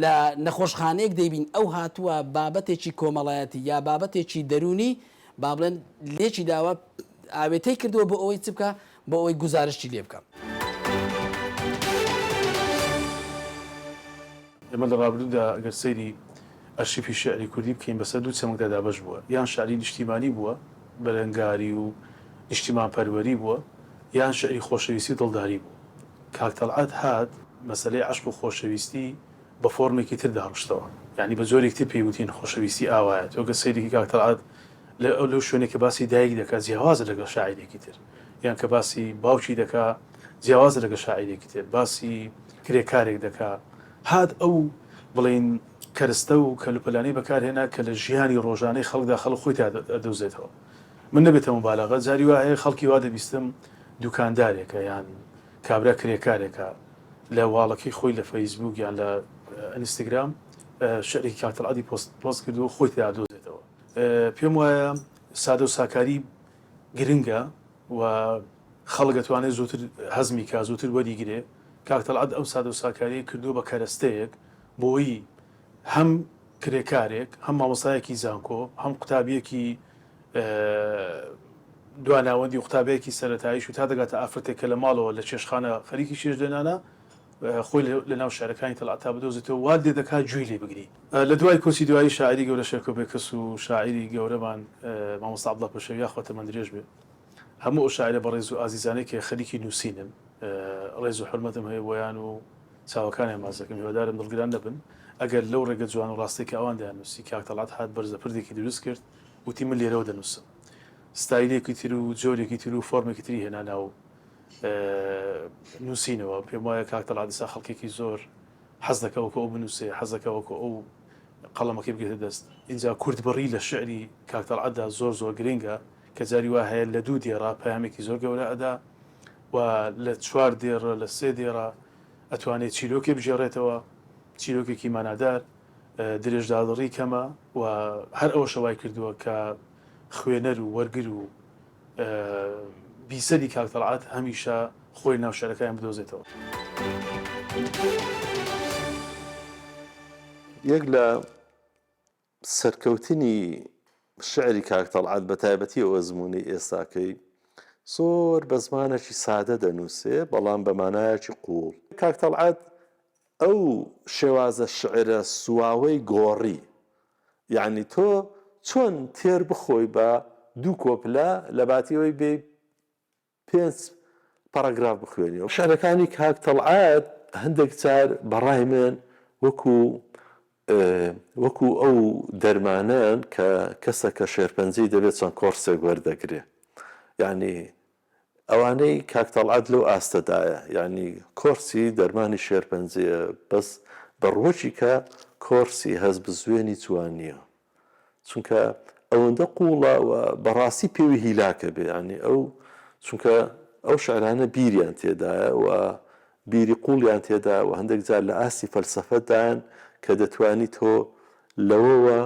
لە نەخۆشخانەیەک دەیبین. ئەو هاتووە بابەتێکی کۆمەڵایەتی یا بابەتێکی دەرونی با بڵێن لێکی داوە ئاوێتەی کردووە بۆ ئەوەی چ بکە بۆ ئەوەی گزارشتی لێ بکەم. ئێمە لە ڕابردوودا ئەگەر سەیری ئەرشیفی شعری کوردی بکەین بەسەر دوو چەمەکدا دابەش بووە، یان شعری نیشتیمانی بووە بەرەنگاری و نیشتیمان پەروەری بووە، یان شعری خۆشەویستی و دڵداری بوو. کاک تەڵعەت هات مەسەلەی عەشق و خۆشەویستی بە فۆرمێکی تر داڕشتەوە، یعنی بە زۆرێک تر پێیوتین خۆشەویستی ئاوایە. تۆ گە سەیرێکی کاک تەڵعەت لەو شوێنێک کە باسی دایک دەکات جیاوازە لەگەڵ شاعیرێکی تر، یان کە باسی باوکی دەکات جیاوازە لەگەڵ شاعیرێکی تر، باسی کرێکارێک دەکات. هات ئەو بڵین کەرستە و کەلوپەلانەی بەکارهێنا کە لە ژیانی ڕۆژانەی خەڵکدا خەڵک خۆی دەدۆزێتەوە. من نەبێتە مبالەغە جاری وا هەیە خەڵکی وا دەبیستم دوکاندارێکە یان کابرا کرێکارێکە لە واڵەکەی خۆی لە فەیسبوک یان لە ئینستاگرام شعرێکی کاک تەڵعەتی پۆست کردو خۆی دەدۆزێتەوە. پێم وایە سادە و ساکاری گرنگە و خەڵک دەتوانێت زووتر هەزمی کا زووتر وەریگرێ. کاک تەڵعەت ئەو سادە و ساکاری کردو بە کەرەستەیەک بۆی هەم کرێکارێک هەم مامۆستایەکی زانکۆ هەم قوتابیەکی دواناوەندی و قوتابەیەکی سەرەتاییش و تا دەگاتە ئافرەتێک کە لە ماڵەوە لە چێشخانە خەریکی شێش دێنانە خۆی لە ناو شارەکانی تەڵعەت تا بدۆزێتەوە وا لێ دەکات جوێی لێ بگری. لە دوای کۆچی دوایی شاعری گەورە شێرکۆ بێکەس و شاعری گەورەمان مامۆستا عەبدوڵڵا پەشەوی یاخواتە من درێژ بێ هەموو ئەو شاعرە بە ڕێز و ئازیزانەی کە خەریکی نووسینن ڕێز و حورمەتم هەیە بۆیان و چاوەکانیان باز دەکەم هیوادارم دڵگران نەبن. ئەگەر لەو ڕێگە جوان و ڕاستێکی ئەوان دەیانووسی کاک تەڵعەت هات بەرزە پردێکی دروست کرد وتی من لێرەوە دەنووسم ستایلێکی تر و جۆرێکی تر و فۆرمێکی تری هێنا ناو نووسینەوە. پێم وایە کاک تەڵعەت ئێستا خەڵکێکی زۆر حەز دەکەوە کە ئەو بنووسێ حەز دەکەوە کە ئەو قەڵەمەکەی بگێتە دەست. اینجا کوردبڕی لە شعری کاک تەڵعەتدا زۆر گرنگە کە جاری وا هەیە لە دوو دێڕا پەیامێکی زۆر گەورە ئەدا و لە چوار دێڕە لە سێ دێڕە ئەتوانێت چیرۆکێ بژێڕێتەوە چیرۆکێکی مانادار درێژدادڕی کەمە و هەر ئەوە شەوای کردووە کە خوێنەر و وەرگر و بیسەری کاک تەڵعەت هەمیشە خۆی ناو شارەکەیان بدۆزێتەوە. یەک لە سەرکەوتنی شعری کاک تەڵعەت بە تایبەتی ئەو ئەزمموی ئێستاکەی زۆر بە زمانێکی سادە دەنووسێ بەڵام بە مانایەکی قوڵ. کاک تەڵعەت ئەو شێوازە شعرە سواوەی گۆڕی، یعنی تۆ چۆن تێر بخۆی بە دوو کۆپلا لە باتیەوەی بێ 5 پاراگراف بخوێنی. شعرەکانی کاک تەڵعەت هەندێک جار بەڕای من وەکو ئەو دەرمانان کە کەسە کە شێرپەنجەی دەبێت چەند کۆرسێک وەردەگرێ، یعنی ئەوانەی کاک تەڵعەت لەو ئاستەدایە، یعنی کۆرسی دەرمانی شێرپەنجەیە بەس بەڕۆژی کە کۆرسی هەز بزوێنی جوان نییە، چونکە ئەوەندە قوڵە و بەڕاستی پێوی هیلاکە بێ. ینی ئەو چونکە ئەو شعرانە بیریان تێدایە و بیری قوڵیان تێدا و هەندێک جار لە ئاستی فەلسەفەدان کە دەتوانی تۆ لەوەوە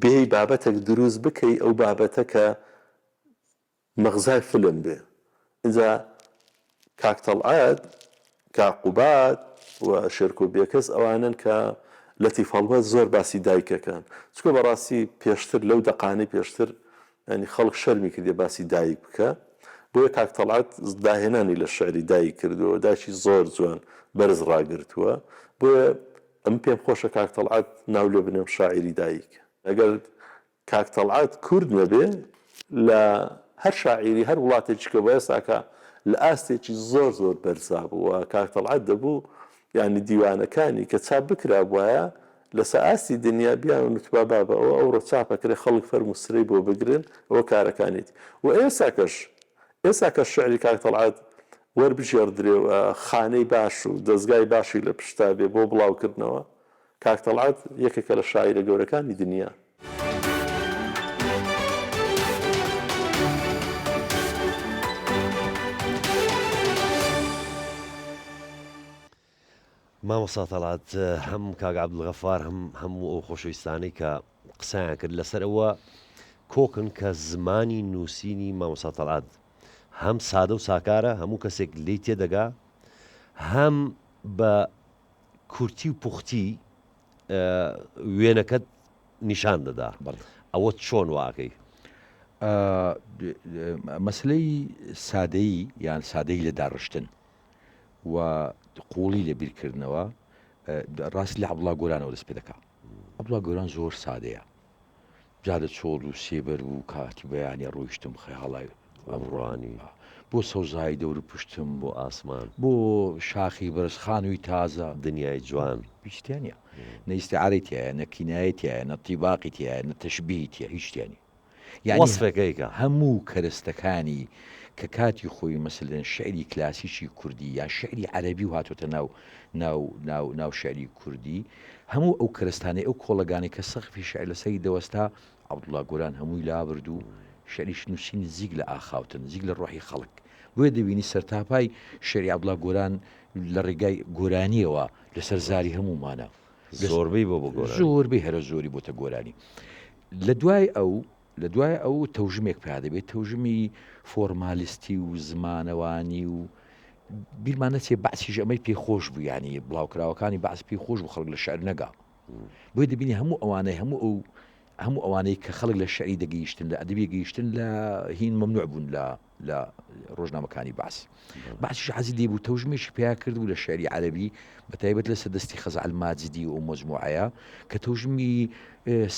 بێ بابەتێک دروست بکەی ئەو بابەتە کە مەغزای فلم بێ. اینجا کاک تەڵعەت کاقوبات و شێرکۆ بێکەس ئەوانن کە لەتیف هەڵوەت زۆر باسی دایکەکان، چکە بەڕاستی پێشتر لەو دەقانەی پێشتر ینی خەڵک شەرمی کردێ باسی دایک بکە، بۆیە کاک تەڵعەت داهێنانی لە شعری دایک کردووە، داشی زۆر جوان بەرز ڕاگرتووە. بۆیە ئەم پێم خۆشە کاک تەڵعەت ناو لێ بنێم شاعری دایک. ئەگەر کاک تەڵعەت کورد نەبێ لە هەر شاعری هەر وڵاتێکی کە بە ئێستاکە لە ئاستێکی زۆر بەرزا بوو و کاک تەڵعەت دەبوو یعنی دیوانەکانی کە چاپ بکرا وایە لەسەر ئاستی دنیا بیان و نوتبابە ئەوڕۆ چاپەکرێ خەڵک فەرمو سرەی بۆ بگرن ئەوە کارەکانیت و ئێستا کە شعری کاک تەڵعات وەربژێردرێ و خانەی باش و دەستگای باشی لە پشتا بێ بۆ بڵاوکردنەوە کاک تەڵعات یەکێکە لە شاعیرە گەورەکانی دنیا. مامۆستا تەڵات هەم کاک عەبدولغەفار هەموو ئەو خۆشەویستانەی کە قسەیان کرد لەسەرەوە کۆکن کە زمانی نووسینی مامۆستا تەڵات هەم سادە و ساکارە هەموو کەسێک لی تێدەگا هەم بە کورتی و پوختی وێنەکەت نیشان دەدا ئەوە چۆن واکەی مەسلەی سادەیی یان سادەی لە داڕشتن و قوڵی لە بیرکردنەوە ڕاستی لە عەبدوڵڵا گۆرانەوە دەست پێ دەکا. عەبدوڵڵا گۆران زۆر سادەیە جادە چۆڵ و سێبەر و کاتی بەیانی ڕۆیشتم خەیاڵای ئەمڕوانی بۆ سەوزایی دەور پشتم بۆ ئاسمان بۆ شاخی بەرزخانووی تازە دنیای جوان هیچیانە نە ئیستیعارەتیایە نە کینایەتیایە نە تیباقیتیایە نە تەشبیهیتیە هیچیانی وەسفێکەیکە هەموو کەرستەکانی کە کاتی خۆی مەسلەن شعری کلاسیکی کوردی یا شعری عەرەبی و هاتوۆتە ناو شعری کوردی هەموو ئەو کەرستانەی ئەو کۆڵەگانی کە سەقفی شعر لەسەری دەوەستا عەبدوڵڵا گۆران هەمووی لابرد و شعریش نووسین زیگ لە ئاخاوتن زیگ لە ڕۆحی خەڵک بۆیە دەبینی سەرتاپای شعری عەبدوڵڵا گۆران لە ڕێگای گۆرانیەوە لەسەر زاری هەمومانە زۆربەی بۆ گۆران زۆربەی هەرە زۆری بۆتە گۆرانی لە دوای ئەو تەوژمێک پیا دەبێت تەوژمی فۆرمالیستی و زمانەوانی و بیرمانە چێ بەعسیش ئەمەی پێخۆش بوو ینی بڵاوکراوەکانی بەعس پێی خۆش بوو خەڵک لە شعر نەگا بۆی دەبینی هەموو ئەوانەی کە خەڵک لە شعری دەگەیشتن لە ئەدەبی گەیشتن لە هین مەمنوع بوون لە ڕۆژنامەکانی باسیش حەزی لێ بوو تەوژمێکی پیا کرد و لە شعری عەرەبی بەتایبەت لە سەردەستی خەزع الماجدی و مەجموعەیە کە تەوژمی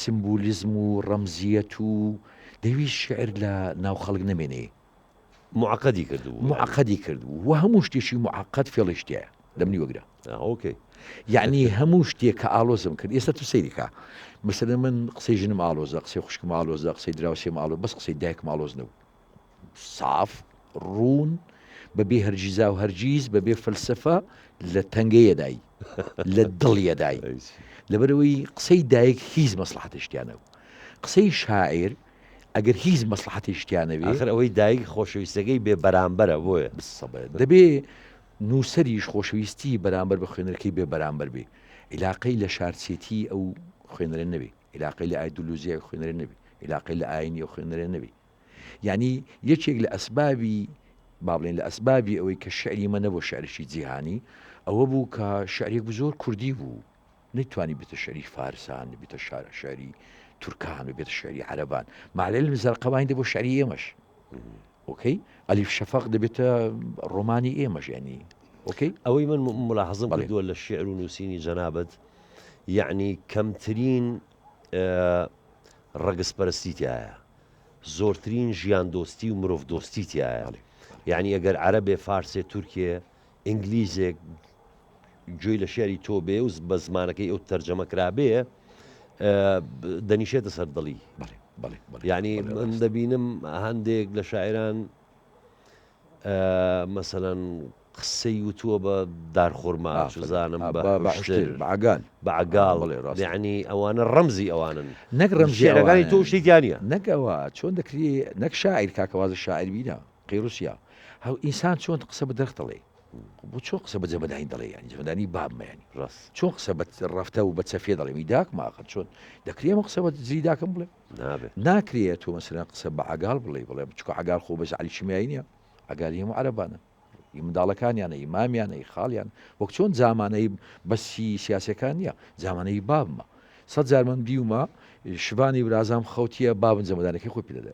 سمبولیزم و ڕەمزیەت و دەویست شعر لە ناو خەڵک نەمێنێ معقدی کردو و هەموو شتێکی معقد فێڵشتیە دەمنی وەگرە ئۆکەی یعنی هەموو شتێک کە ئالۆزم کرد ئێستا تو سەیریکە مثلا من قسەی ژنم ئالۆزە قسەی خوشکم ئالۆزە قسەی دراوسێم ئالۆ بەس قسەی دایکم ئالۆز نەبوو ساف ڕوون بەبێ هەرگیزا و هەرگیز بەبێ فەلسەفە لە تەنگەیەدای لە دڵیەدای لەبەرەوەی قسەی دایک هیچ مەسلحەتی شتیانە بوو قسەی شاعیر ئەگەر هیچ مەسلحەتی شتیانەوێ آخر ئەوەی دایک خۆشەویستەکەی بێ بەرامبەرە بۆیە دەبێ نووسەریش خۆشەویستی بەرامبەر بە خوێنەرەکەی بێ بەرامبەر بێ عیلاقەی لە شارچێتی ئەو خوێنەرە نەبێ عیلاقەی لە ئایدۆلۆژیای خوێنەرە نەبێ عیلاقەی لە ئاینی ئەو خوێنەرە نەبێ یعنی یەکێک لە ئەسبابی با بڵێن لە ئەسبابی ئەوەی کە شعری مە نەبوو شعرشی جیهانی ئەوە بوو کە شعرێک زۆر کوردی بوو نەیتوانی بێتە شعری فارسان بێتە شعری تورکان و بێتە شعری عەرەبان معلەل زەرقەوانی دەبۆ شعری ئێمەش ئۆکەی ئەلیف شەفەق دەبێتە ڕۆمانی ئێمەش ینی ئۆکەی ئەوەی من ملاحەزم کردووە لە شعر و نووسینی جەنابەت یعنی کەمترین ڕەگەزپەرستی تایە زۆرترین ژیان دۆستی و مرۆڤ دۆستی تایە یعنی ئەگەر عەرەبێ فارسێ تورکیە ئینگلیزێک گوێی لە شێری تۆ بێ و بە زمانەکەی ئەو تەرجەمە کرابێ دەنیشێتە سەر دڵی یعنی من دەبینم هەندێک لە شاعران مەسەلەن قسەی وتووە بە دارخۆرما زانم بەعگاڵ یعنی ئەوانە ڕەمزی ئەوانن نەک ڕەمزیەکانی تۆ شتیانە نەکەوە چۆن دەکرێت نەک شاعیر کاکەوازە شاعیر بینە قیڕوسیا هەو ئینسان چۆن قسە بە دەرخ دەڵێ بۆ چۆن قسە بە جەمەدانی دەڵێ ینی جەمەدانی بابمەیانی ڕاست چۆن قسە بە ڕەفتە و بە چەفێ دەڵێ میداک ماقەت چۆن دەکرێمە قسە بە زیداکەم بڵێ ناکرێت تۆ مەسەلەن قسە بە عەگاڵ بڵێ بچکۆ عەگاڵ خۆ بە زعلی چیمیایی نییە ئەگاری هەموو عەرەبانە منداڵەکانیانە ئیمامیانەی خاڵیان وەک چۆن زامانەی بەسی سیاسەکان نییە زامانەی بابمە 100 جار من بیومە شوانی برازام خەوتیە بابن جەمەدانەکەی خۆی پێدەدە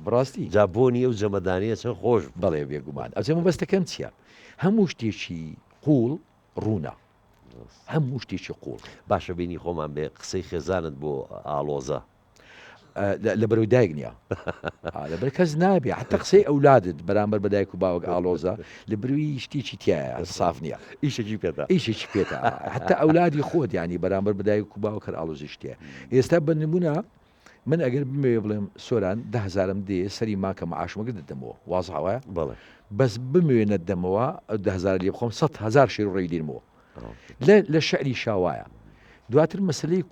بڕاستی جابۆنی ئەو جەمەدانیە چەند خۆش بەڵێ بێگومان ئەجەمە بەستەکەم چییە هەموو شتێکی قوڵ ڕوونە هەموو شتێکی قوڵ باشە بینی خۆمان بێ قسەی خێزانت بۆ ئالۆزە لە بەرەوەی دایک نییە لە بەر کەس نابێ حتى قسەی ئەولادت بەرامبەر بە دایک و باوک ئالۆزە لە بروی شتێکی تایە صاف نییە ئیشێکی پێدا ئیشێکی پێێتە حتى ئەولادی خۆت ینی بەرامبەر بە دایک و باوکە ئالۆزی شتێ ئێستا بە نمونە من ئەگەر بمێ بڵێم سۆران 10,000 دێ سەری ماکە مەعاشمەکە دەدەمەوە وازحاوایە بەڵێ بەس بموێنە دەمەوە 10,000 لێ بخۆم 100,000 شێر ڕێی دێنمەوە لە شعری شاوایە دواتر مەسلەی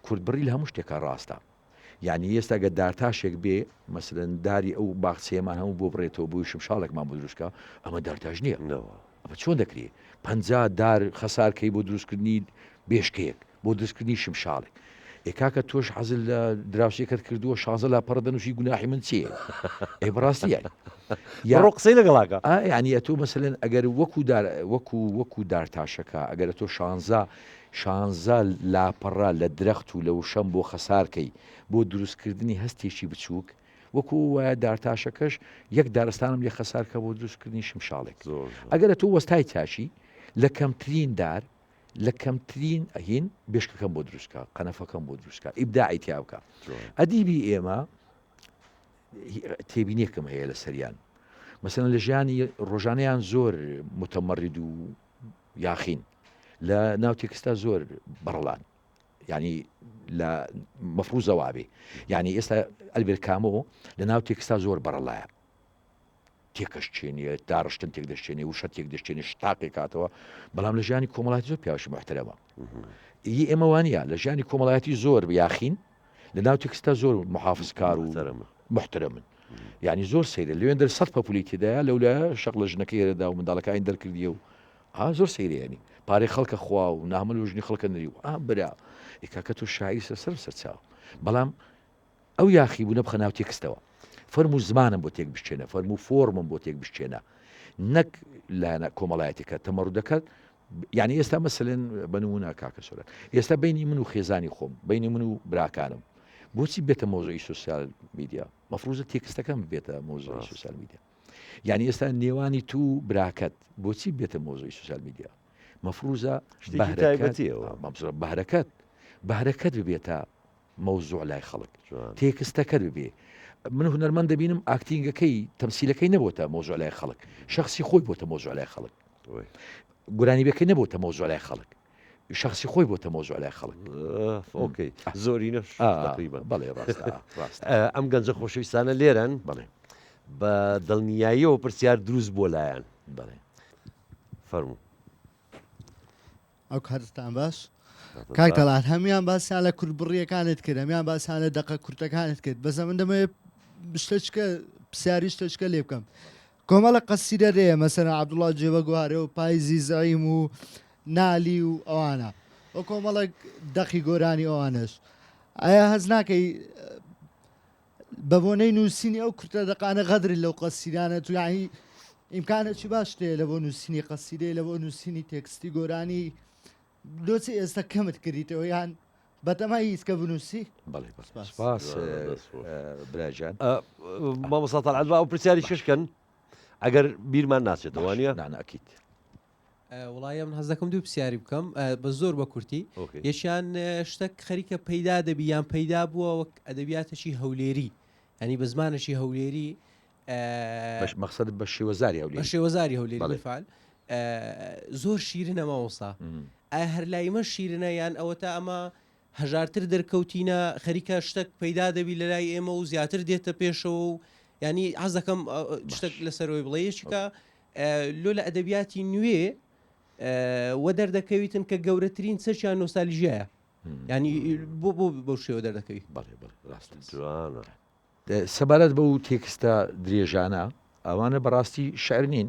کوردبڕی لە هەموو شتێکە ڕاستە یعنی ئێستا گە دارتاشێک بێ مەسلەن داری ئەو باخچەیەمان هەموو بۆ بڕێتەوە بووی شمشاڵێکمان بۆ دروستکە ئەمە دارتاژ نییە ئەمە چۆن دەکرێت 50 دار خەسارکەی بۆ دروستکردنی بێشکەیەک بۆ دروستکردنی شمشاڵێک ئێکاکە تۆش حەزل لە دراوسێکت کردووە 16 لا پەڕدەنوشی گوناحی من چیە ئەی بەڕاستی ڕۆ قسەی لەگەڵاکە ینی ئەتۆ مەسلەن ئەگەر وەکو دارتاشەکە ئەگەر تۆ 16 لاپەڕا لە درەخت و لە وشەم بۆ خەسارکەی بۆ دروستکردنی هەستێکی بچووک وەکو وایە دارتاشەکەش یەک دارستانم لێ خەسارکە بۆ دروستکردنی شمشاڵێک ئەگەر تۆ وەستای چاشی لە کەمترین دار لە کەمترین ئەهین بێشکەکەم بۆ دروستکە قەنەفەکەم بۆ دروستکە ئیبداعی تیا بکە ئەدیبی ئێمە تێبینێکم هەیە لە سەریان مەسەن لە ژیانی ڕۆژانەیان زۆر متەمەڕید و یاخین لە ناو تێکستا زۆر بەڕڵان ینی لە مەفروزەوا بێ ینی ئێستا ئەلبێر کامۆ لە ناو تێکستا زۆر بەڕڵایە تێکەشتێنیە داڕشتن تێک دەشتێنێ وشە تێک دەشتێنێ شتاقی کاتەوە بەڵام لە ژیانی کۆمەڵاتی زۆر پیاوەشی محتەرەمە ئێمە وانە لە ژیانی کۆمەڵایەتی زۆر یاخین لە ناو تێکستا زۆر محافظکار و محترمن یعنی زۆر سەیرە لەوێن دەر 100 پەپولی تێدایە لەولە شەق لە ژنەکەی هێرەدا و منداڵەکانی دەرکردیە و زۆر سەیرێنی پارەی خەڵکە خوا و نامل و ژنی خەڵکە نری و برا ئێکاکە تۆ شاعری سەرچاو بەڵام ئەو یاخی بوونە بخە ناو تێکستەوە فەرمو زمانم بۆ تێک بشتێنە فەرمو فۆرمم بۆ تێک بشتێنە نەک لە کۆمەڵایەتێکە تەمەڕوو دەکات یعنی ئێستا مەسەلەن بنمونە کاکە سۆران ئێستا بینی من و خێزانی خۆم بینی من و براکانم بۆچی بێتە مۆزۆی سوسیال میدیا مەفروزە تێکستەکەم بێتە مۆزۆی سوسیال میدیا یعنی ئێستا نێوانی تو براکەت بۆچی بێتە مۆزۆی سوسیال میدیا مەفروزە بەهرەکەت ببێتە مەوزوع لای خەڵک تێکستەکەت ببێ من هونەرمەند دەبینم ئاکتینگەکەی تەمسیلەکەی نەبووتە مۆزوع لای خەڵک شخصی خۆی بۆتە مۆزوع لای خەڵک گورانی بەکەی نەبووتە مۆزوع لای خەڵک شخصی خۆی بۆتە مۆزوع لای خەڵک ئۆکەی زۆرینەش بەڵێ ڕاست ئەم گەنجە خۆشەویستانە لێرن بڵێ بە دڵنیاییەوە پرسیار دروست بۆ لایەن بڵێ فەرموو ئەو کاتتان باش کاک تەڵات هەمیان باسییان لە کورتبڕیەکانت کرد هەمیان باسییان لە دەقە کورتەکانت کرد بەزە من دەمەوێت شتەچکە پرسیاری شتەچکە لێ بکەم کۆمەڵە قەسیدە رێ مەسەرە عەبدوڵڵا جێبەگوارێ و پایزی زەعیم و نالی و ئەوانە ئەو کۆمەڵە دەقی گۆرانی ئەوانش ئایا هەز ناکەی بە بۆنەی نووسینی ئەو کورتە دەقانە غەدر لەو قەسیدانە تو یعنی ئیمکانێکی باش تێ لە بۆ نووسینی قەسیدەی لە بۆ نووسینی تێکستی گۆرانی دۆچی ئێستا کەمت کردیتەوە یان بەتەمای هیچکە بنووسی بەڵێ سپاس براجان مامۆستا تەڵعەت ئەو پرسیاری ششکەن ئەگەر بیرمان ناچێتەوە وانە ناناکیت وڵایە من هەز دەکەم دوو پرسیاری بکەم بە زۆر بە کورتی یەکیان شتێک خەریکە پەیدا دەبی یان پەیدا بووە وەک ئەدەبیاتەشی هەولێری ینی بە زمانەشی هەولێری مەقسەد بە شێوەزاری هەولێری بە شێوەزاری هەولێری بەفعال زۆر شیرنە مامۆستا ئایا هەر لایمە شیرنە یان ئەوە تا ئەمە هەژارتر دەرکەوتینە خەریکە شتێک پەیدا دەبی لە لای ئێمە و زیاتر دێتە پێشەوە و ینی حەز دەکەم شتێک لەسەرەوەی بڵێ یەکێکە لۆ لە ئەدەبیاتی نوێ وە دەردەکەویتن کە گەورەترین سەرچیان نۆستالژیایە ینی بۆ شێوە دەردەکەوی بەڵێ ڕاست سەبارەت بە و تێکستە درێژانە ئەوانە بەڕاستی شعر نین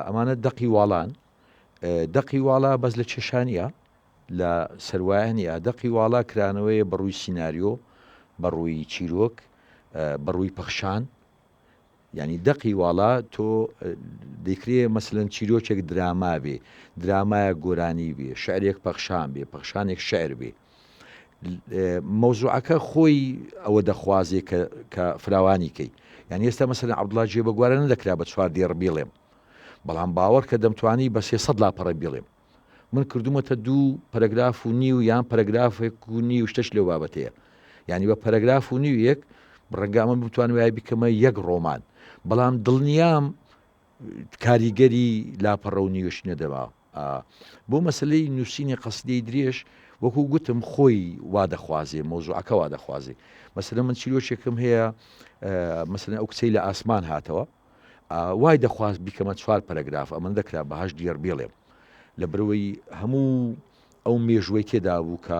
ئەمانە دەقی واڵان دەقی واڵا بەس لە چێشانیە لە سەروایانە دەقی واڵا کرانەوەی بەڕووی سیناریۆ بەڕووی چیرۆک بەڕووی پەخشان ینی دەقی واڵا تۆ دەیکرێ مەسلەن چیرۆکێک دراما بێ درامایە گۆرانی بێ شعرێک پەخشان بێ پەخشانێک شعر بێ مەوزوعەکە خۆی ئەوە دەخوازێ کە فراوانی کەی یعنی ئێستا مەسەلەن عەبدوڵڵا جێبەگوارە نەدەکرا بە 4 دێڕ بێڵێم بەڵام باوەڕ کە دەمتوانی بە 300 لاپەڕە بێڵێم من کردومەتە 2 پەرەگراف و نیو یان پەرەگرافێک و نی و شتەش لەو بابەتەیە یعنی بە پەرەگراف و نیو یەک ڕەنگامە بتوان وای بکەمە یەک ڕۆمان بەڵام دڵنیام کاریگەری لاپەڕە و نیوەش نەدەما بۆ مەسلەی نووسینی قەسیدەی درێژ وەکو گوتم خۆی وا دەخوازێ مۆزوعەکە وا دەخوازێ مەسەلەن من چیرۆکێکم هەیە مەسەلەن ئەو کچەی لە ئاسمان هاتەوە وای دەخواست بیکەمە 4 پەرەگراف ئەمە دەکرا بەهاش دیێر بێڵێم لە برەوەی هەموو ئەو مێژوەی تێدا بوو کە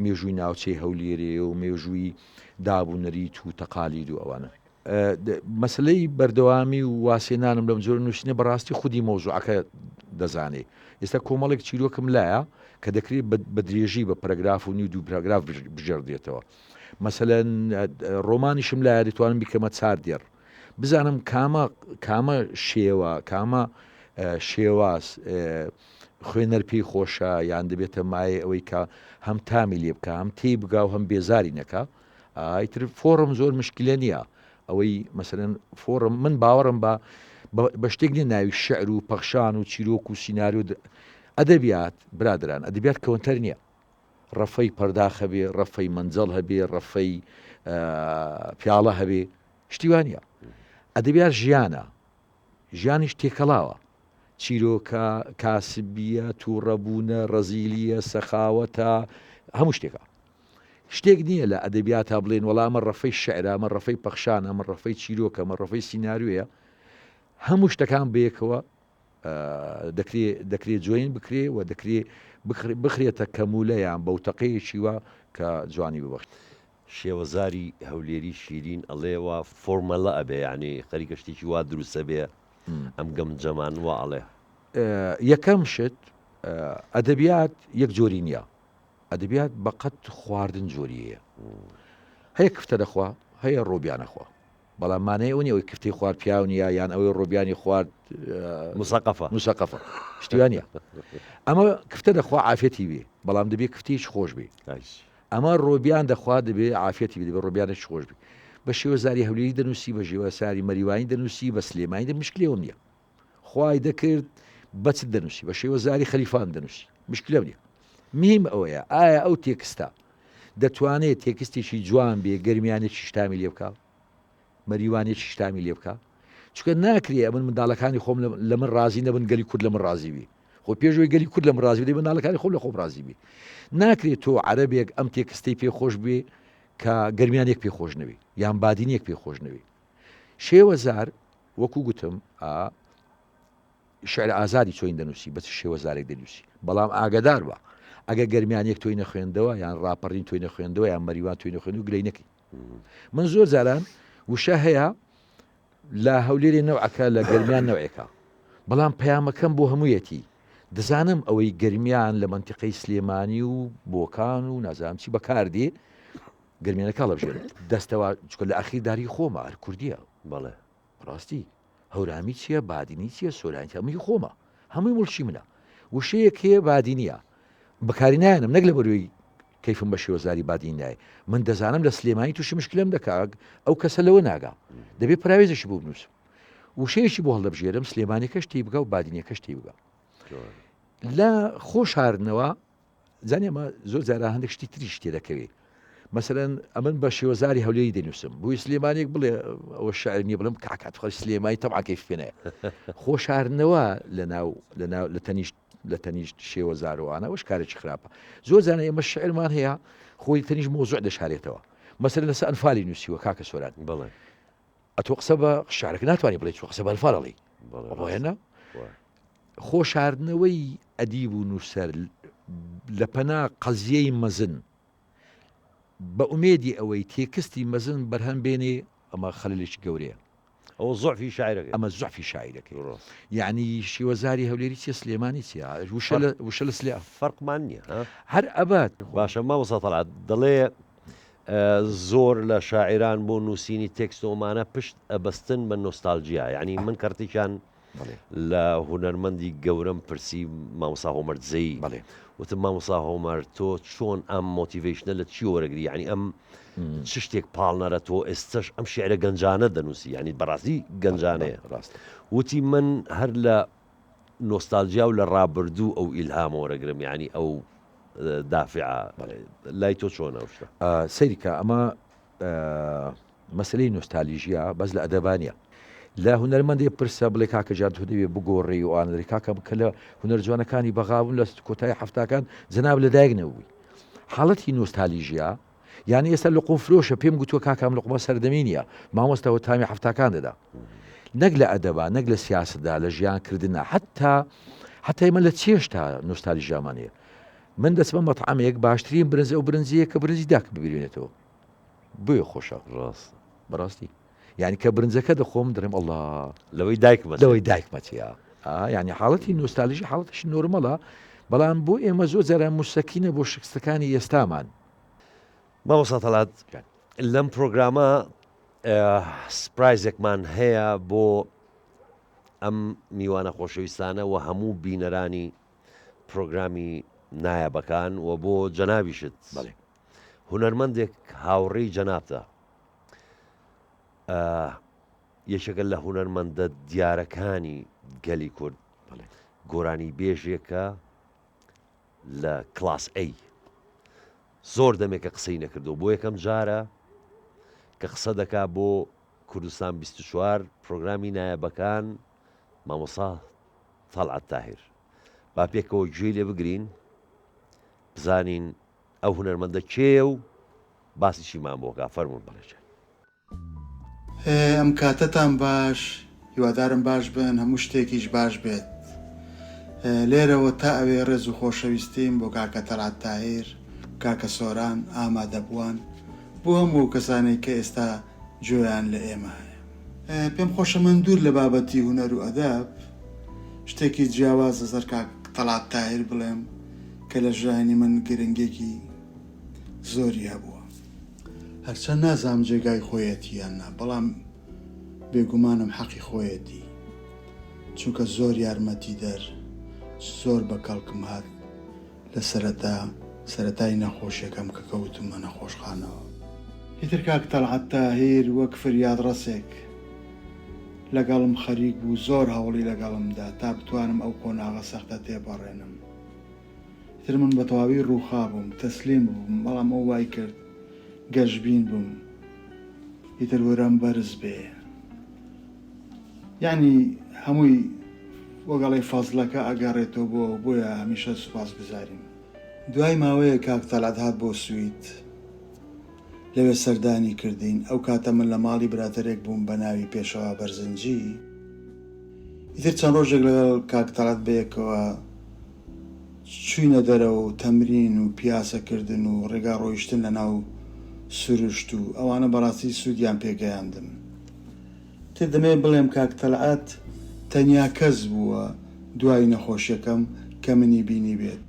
مێژووی ناوچەی هەولێرێ و مێژووی دابوونەریت و تەقالید و ئەوانە مەسلەی بەردەوامی و واسێنانم لەم جۆرە نووسینە بەڕاستی خودی مۆزوعەکە دەزانێ ئێستا کۆمەڵێک چیرۆکم لایە کە دەکرێت بە درێژی بە پەرەگراف و نی دوو پەرەگراف بژێردێتەوە مەسەلەن ڕۆمانیشم لایە دەتوانم بیکەمە 4 دێر بزانم کامە شێوە کامە شێواز خوێنەر پێی خۆشە یان دەبێتە مایە ئەوەی کە هەم تامی لێ بکە هەم تێی بگا و هەم بێزاری نەکە ئیتر فۆرم زۆر مشکلە نییە ئەوەی مەسەرەن فۆرم من باوەڕم بە شتێک نیە ناوی شعر و پەخشان و چیرۆک و سیناریۆ ئەدەبیات برادران ئەدەبیات کەونتەر نییە ڕەفەی پەرداخە بێ ڕەفەی منجەڵ هەبێ ڕەفەی پیاڵە هەبێ شتیوانە ئەدەبیات ژیانە ژیانیش تێکەڵاوە چیرۆکە کاسبیە تووڕەبوونە ڕەزیلیە سەخاوەتە هەموو شتێکە شتێک نییە لە ئەدەبیات تا بڵێن وەڵامە ڕەفەی شعرامە ڕەفەی پەخشانە من ڕەفەی چیرۆکە مە ڕەفەی سیناریویە هەموو شتەکان بەیەکەوە دەکرێت جوین بکرێ و دەکرێت بخرێتە کەمولەیان بەوتەقەیەکی وە کە جوانی ببەخت شێوەزاری هەولێری شیرین ئەڵێوە فۆرمەلە ئەبێ یعنی خەریکە شتێکی وا دروستە بێ ئەم گەم جەمان وا ئەڵێ یەکەم شت ئەدەبیات یەک جۆری نییە ئەدەبیات بەقەت خواردن جۆریەیە هەیە کفتە دەخوا هەیە ڕۆبیانەخوا بەڵام مانەیە ئەونی ئەوەی کفتی خوارد پیاو نیە یان ئەوەی ڕۆبیانی خوارد موسەقەفە شتیوانە ئەمە کفتە دەخوا عافەتی بێ بەڵام دەبێت کفتیش خۆش بێ ئەمە ڕۆبیان دەخوا دەبێ عافەتی بێ ڕۆبیانش خۆش بێ بە شێوەزاری هەولێری دەنووسی بە ژێوەساری مەریوانی دەنووسی بە سلێمانی مشکلێوم نییە خوای دەکرد بەچت دەنووسی بە شێوەزاری خەلیفان دەنووسی مشکلە نییە مهم ئەوەیە ئایا ئەو تێکستە دەتوانێت تێکستێکی جوان بێ گەرمیانێکی شتامی لێ بکە مەریوانێکی شتامی لێ بکە چکە ناکرێ من منداڵەکانی خۆم لە من ڕازی نەبن گەلی کورد لە من ڕازی بی خۆ پێشەوەی گەلی کورد لە من ڕازی دەی منداڵەکانی خۆم لە خۆم ڕازی بی ناکرێت تۆ عەرەبێک ئەم تێکستی پێ خۆش بێ کە گەرمیانێک پێ خۆش نەوێ یان بادینێک پێ خۆش نەوێ شێوەزار وەکو گوتم شعر ئازادی چۆین دەنووسی بە شێوەزارێک دەنووسی بەڵام ئاگدار بە ئەگە گەرمیانێک تۆی نەخوێندەوە یان ڕاپەڕین تۆی نەخوێندەوە یان مەریوان تۆی نەخوێن و گلەی نەکەی من زۆر جاران وشە هەیە لە هەولێری نەوعەکە لە گەرمیان نەوعێکە بەڵام پەیامەکەم بۆ هەموویەتی دەزانم ئەوەی گەرمیان لە منتیقەی سلێمانی و بۆکان و نازانم چی بەکاردێ گەرمیانەکە لەبژێت دەستەوە چکە لە ئەخیرداری خۆمە هەر کوردیە بەڵێ ڕاستی هەورامی چییە بادینی چییە سۆرانی هەمووی خۆمە هەمووی مڵشی منە وشەیەک هەیە بادینیە بەکاری نایەنم نەک لە بەروی کەیفم بە شێوەزاری بادین نایە من دەزانم لە سلێمانی تووشی مشکلم دەکات ئەو کەسە لەوە ناگا دەبێت پراوێزشی بۆ بنووسم وشەیەکی بۆ هەڵدەبژێرم سلێمانێکەش تی بگە و بادینەکەش تی بگە لە خۆشاردنەوە زانانی ئەمە زۆر جارە هەندێک شتی تریش تێ دەکەوێت مثلەن ئەمن بە شێوەزاری هەولێری دەنووسم بۆی سلێمانێک بڵێ ئەوە شاعر نییە بڵم کاکات خۆش سلێمانی تەبعا کەیف پێنەیە خۆشاردنەوە لە تەنیشت شێوەزارەوانە وەش کارێکی خراپە زۆر زانە ئێمە شعرمان هەیە خۆی تەنیش مۆزوع دەشارێتەوە مەسەلەن لەسەر ئەنفالی نووسیوە کاکە سۆران بڵێ ئەتۆ قسە بە شارێک ناتوانانی بڵێ قسە بە ئەنفاڵەڵی هێنا خۆشاردنەوەی ئەدیب و نووسەر لە پەنا قەزیەی مەزن بە ئومێدی ئەوەی تێکستی مەزن بەرهەم بێنێ ئەمە خەلەلێکی گەورەیە ئەو زۆعفی شاعرەکە ئەمە زوعفی شاعرەکەی یعنی شێوەزاری هەولێری چیە سلێمانی چیە وشە لە سلێ فەرقمان نییە هەر ئەبات باشە مامۆستا تەڵعات دەڵێ زۆر لە شاعران بۆ نووسینی تێکستۆمانە پشت ئەبەستن بە نۆستالژیا یعنی من کارتێکیان لە هونەرمەندی گەورەم پرسی مامۆستا هۆمەر جەی وتم مامۆستا هۆمەر تۆ چۆن ئەم مۆتیڤیشنە لە چی وەرەگری یعنی ئەم چ شتێک پاڵنەرە تۆ ئێستش ئەم شعرە گەنجانە دەنووسی ینی بەڕاستی گەنجانەیە ڕاست وتی من هەر لە نۆستالژیا و لە ڕابردوو ئەو ئیلهام وەرەگرم یعنی ئەو دافعە لای تۆ چۆنە شتە سەیریکە ئەمە مەسلەی نوستالیژیا بەس لە ئەدەبانە لە هوەرمەندێ پرسە بڵێ کاکە جان تۆ دەوێت بگۆڕی و ئانەری کاکەم کە لە هوەر جوانەکانی بەغاون لە کۆتای هەفتاکان جەناب لە دایکنەوەی حاڵەتی نوستالیژیا یعنی ئێستا لە قۆفرۆشە پێم گوتووە کاکەم لە قومە سەردەمینە مامۆستەوە تامی هەفتاکان دەدا نەک لە ئەدەبا نەک لە سیاسەتدا لە ژیانکردنا حتا ئێمە لە چێشتا نوستالیژیامانەیە من دەچمە مەطعامێک باشترین برنج ئەو برنجەیە کە برنجی داک ببیرێنێتەوە بۆیە خۆشە ڕاست بەڕاستی یعنی کە برنجەکە دەخۆم دەڕێم الله لەوەی دایکمە لەوەی دایکمەتیە ینی حاڵەتی نوستالیژی حاڵەتش نۆرمەڵە بەڵام بۆ ئێمە زۆر جاران موسەکینە بۆ شکستەکانی ئێستامان مامۆستا تەڵات لەم پرۆگرامە سپرایزێکمان هەیە بۆ ئەم میوانە خۆشەویستانە و هەموو بینەرانی پرۆگرامی نایابەکان و بۆ جەنابیشت بەڵێ هونەرمەندێک هاوڕێی جەنابتە یەکێکە لە هونەرمەندە دیارەکانی گەلی کورد گۆرانی بێژێکە لە کلاس A زۆر دەمێکە قسەی نەکردو بۆ یەکەم جارە کە قسە دەکا بۆ کوردستان 24 پرۆگرامی نایابەکان مامۆسا تەڵعەت تاهیر با پێکەوە گوێی لێ بگرین بزانین ئەو هونەرمەندە کێ و باسی چیمان بۆکە فەرمون بەڵێجێ ئەم کاتەتان باش هیوادارم باش بن هەموو شتێکیش باش بێت لێرەوە تا ئەوێ ڕێز و خۆشەویستیم بۆ کاکە تەڵعەت تاهیر کاکە سۆران ئامادەبووان بۆ هەموو کەسانێک کە ئێستا گوێیان لە ئێمە هەیە پێم خۆشە من دوور لە بابەتی هونەر و ئەدەب شتێکی جیاوازە سەر کاک تەڵعەت تاهیر بڵێم کە لە ژیانی من گرنگێکی زۆری هەبووە هەرچەند نازام جێگای خۆیەتیان نا بەڵام بێگومانم حەقی خۆیەتی چونکە زۆر یارمەتی دەر زۆر بە کەڵکم هات لە سەرەتای نەخۆشیەکەم کە کەوتمە نەخۆشخانەوە ئیتر کاک تەڵعەت تاهیر وەک فریاد ڕەسێک لەگەڵم خەریک بوو زۆر هەوڵی لەگەڵمدا تا بتوانم ئەو قۆناغە سەختە تێپەڕێنم تر من بە تەواوی ڕووخا بووم تەسلیم بووم بەڵام ئەو وای کرد گەشتبین بووم ئیتر وەرەم بەرز بێ یعنی هەمووی وەگەڵی فەزلەکە ئەگەڕێتەوە بۆیە هەمیشە سوپاس گوزاریم دوای ماوەیە کاک تەڵعەت هات بۆ سوید لەوێ سەردانی کردین ئەو کاتە من لە ماڵی براتەرێک بووم بە ناوی پێشەوە بەرزنجی ئیتر چەند ڕۆژێک لەگەڵ کاک تەڵعەت بەیەکەوە چوینە دەرەوە و تەمرین و پیاسەکردن و ڕێگا ڕۆیشتن لە ناو سروشت و ئەوانە بەڕاستی سوودیان پێگەیاندم تر دەمێ بڵێم کاک تەڵعەت تەنیا کەس بووە دوای نەخۆشیەکەم کە منی بینی بێت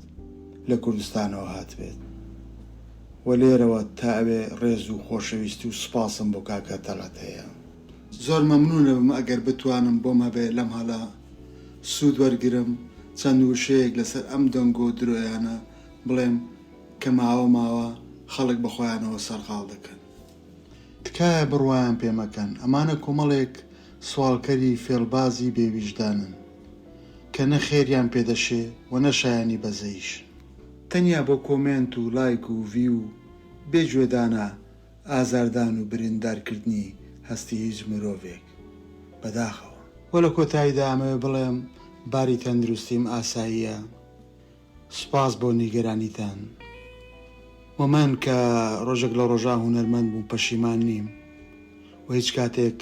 لە کوردستانەوە هات بێت و لێرەوە تا ئەوێ ڕێز و خۆشەویستی و سوپاسم بۆ کاکە تەڵعەت هەیە زۆر مەمنونە بم ئەگەر بتوانم بۆم هەبێ لەم هەڵە سوود وەرگرم چەند وشەیەک لەسەر ئەم دەنگ و درۆیانە بڵێم کە ماوە خەڵک بەخۆیانەوە سەرقاڵ دەکەن تکایە بڕوایان پێمەکەن ئەمانە کۆمەڵێک سوالکەری فێڵبازی بێویژدانن کە نە خێریان پێدەشێ و نەشایانی بەزەیش تەنیا بۆ کۆمنت و لایک و ڤیو بێگوێدانە ئازاردان و بریندارکردنی هەستی هیچ مرۆڤێک بەداخەوە وە لە کۆتاییدا ئەمەوێ بڵێم باری تەندروستیم ئاساییە سوپاس بۆ نیگەرانیتان و من کە ڕۆژێک لە ڕۆژان هونەرمەند بوو پەشیمان نیم و هیچ کاتێک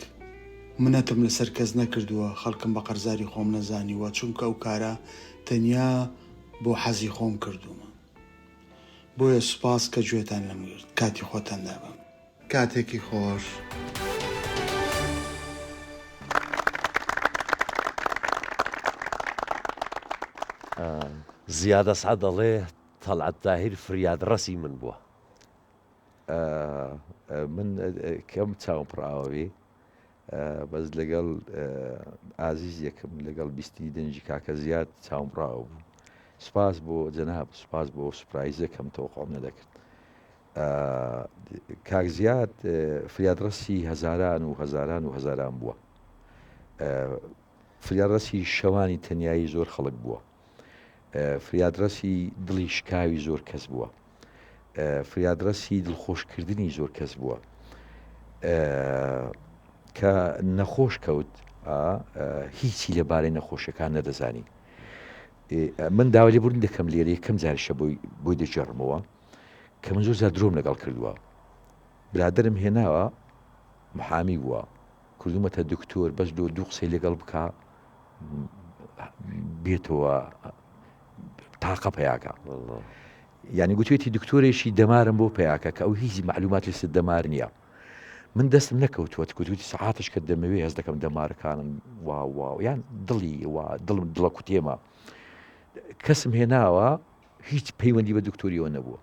منەتم لەسەر کەس نەکردووە خەڵکم بە قەرزاری خۆم نەزانیوە چونکە ئەو کارە تەنیا بۆ حەزی خۆم کردومە بۆیە سوپاس کە گوێتان لەم گرت کاتی خۆتاندا بم کاتێکی خۆش زیادە سعد دەڵێ تەڵعەت تاهیر فریاد ڕەسی من بووە من کەم چاوم پڕاوەوێ بەس لەگەڵ ئازیز یەکەم لەگەڵ بیستی دەنجی کاکە زیاد چاوم پڕاوە بوو سوپاس بۆ جەناب سوپاس بۆ سوپرایزە کەم تۆخۆم نەدەکرد کاک زیاد فریادڕەسی هەزاران و هەزاران بووە فریادڕەسی شەوانی تەنیایی زۆر خەڵک بووە فریادڕەسی دڵی شکاوی زۆر کەس بووە، فریادڕەسی دڵخۆشکردنی زۆر کەس بووە کە نەخۆش کەوت هیچی لەبارەی نەخۆشیەکان نەدەزانی. من داوا لێبوردن دەکەم لێرە یەکەم جارشە بۆی دەجێڕمەوە کە من زۆر زار درۆم لەگەڵ کردووە. برادرم هێناوە محامی بووە، کردومەتە دکتۆر بەس دوو قسەی لەگەڵ بکە بێتەوە تاقە پەیاکە. یعنی گوتوێتی دکتۆرێکی دەمارم بۆ پەیاکە کە ئەو هیچ معلومات لەسەر دەمار نییە. من دەستم نەکەوتوە گوتوتی سەعاتش کە دەمەوێ هەست دەکەم دەمارەکانم وا یان دڵی دڵم دڵە کوتێمە. کەسم هێناوە هیچ پەیوەندی بە دکتۆریەوە نەبووە.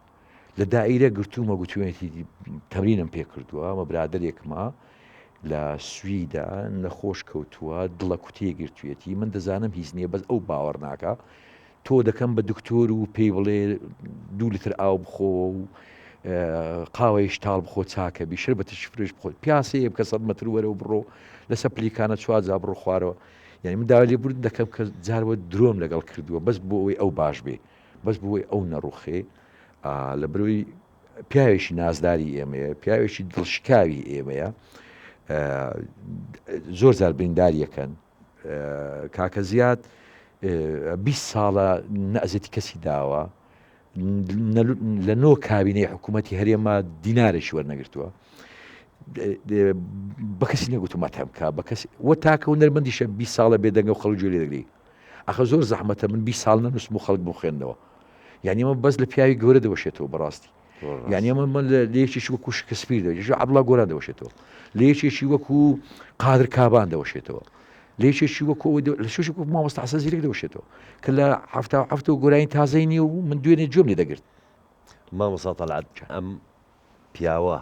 لە دائیرە گرتومە گوتوێتی تەمرینم پێ کردووە ئەمە برادێکمە لە سویدا نەخۆش کەوتووە دڵە کوتێ گرتوێتی من دەزانم هیچ نییە بەس ئەو باوەڕ ناکە تۆ دەکەم بە دکتۆر و پێی بڵێ 2 لیتر ئاو بخۆ و قاوەیش تاڵ بخۆ چاکەبی شربەتش فرش بخۆ پیاسەیە بکە 100 مەتر وەرە و بڕۆ لەسەر پلیکانە چوار بڕۆ خوارەوە. یعنی من داوا لێبوردن دەکەم کە جارەوە درۆم لەگەڵ کردووە بەس بۆ ئەوەی ئەو باش بێ بەس بۆی ئەو نەڕوخێ لە بروی پیاوێکی نازداری ئێمەیە پیاوێکی دڵشکاوی ئێمەیە زۆر زار برینداریەکەن کاکە زیاد 20 ساڵە نەئەزێتی کەسی داوە لە نۆ کابینەی حکوومەتی هەرێمە دینارێکی وەرنەگرتووە بە کەسی نەگوتم ماتەمکە بە کەسی وە تاکە و نەرمەندیشە 20 ساڵە بێدەنگە و خەڵک گوێ لێ دەگری. ئەخە زۆر زەحمەتە من 20 ساڵ نەنووسم و خەڵک بۆ خوێندنەوە. یعنی ئەمە بەس لە پیاوی گەورە دەوەشێتەوە بەڕاستی. یعنی ئەمە لە یەکێکی وەکو شکسپیر دەوێت عەبدوڵڵا گۆران دەوەشێتەوە، لە یەکێکی وەکو قادر کابان دەوەشێتەوە، لە یەکێکی وەکو لە شوێکی وەکو مامۆستا حەسەن زیرەک دەوەشێتەوە کە لە هەفتە و گۆرانی تازەی نییە و من دوێنێ گوێم لێ دەگرت. مامۆستا تەڵعات ئەم پیاوە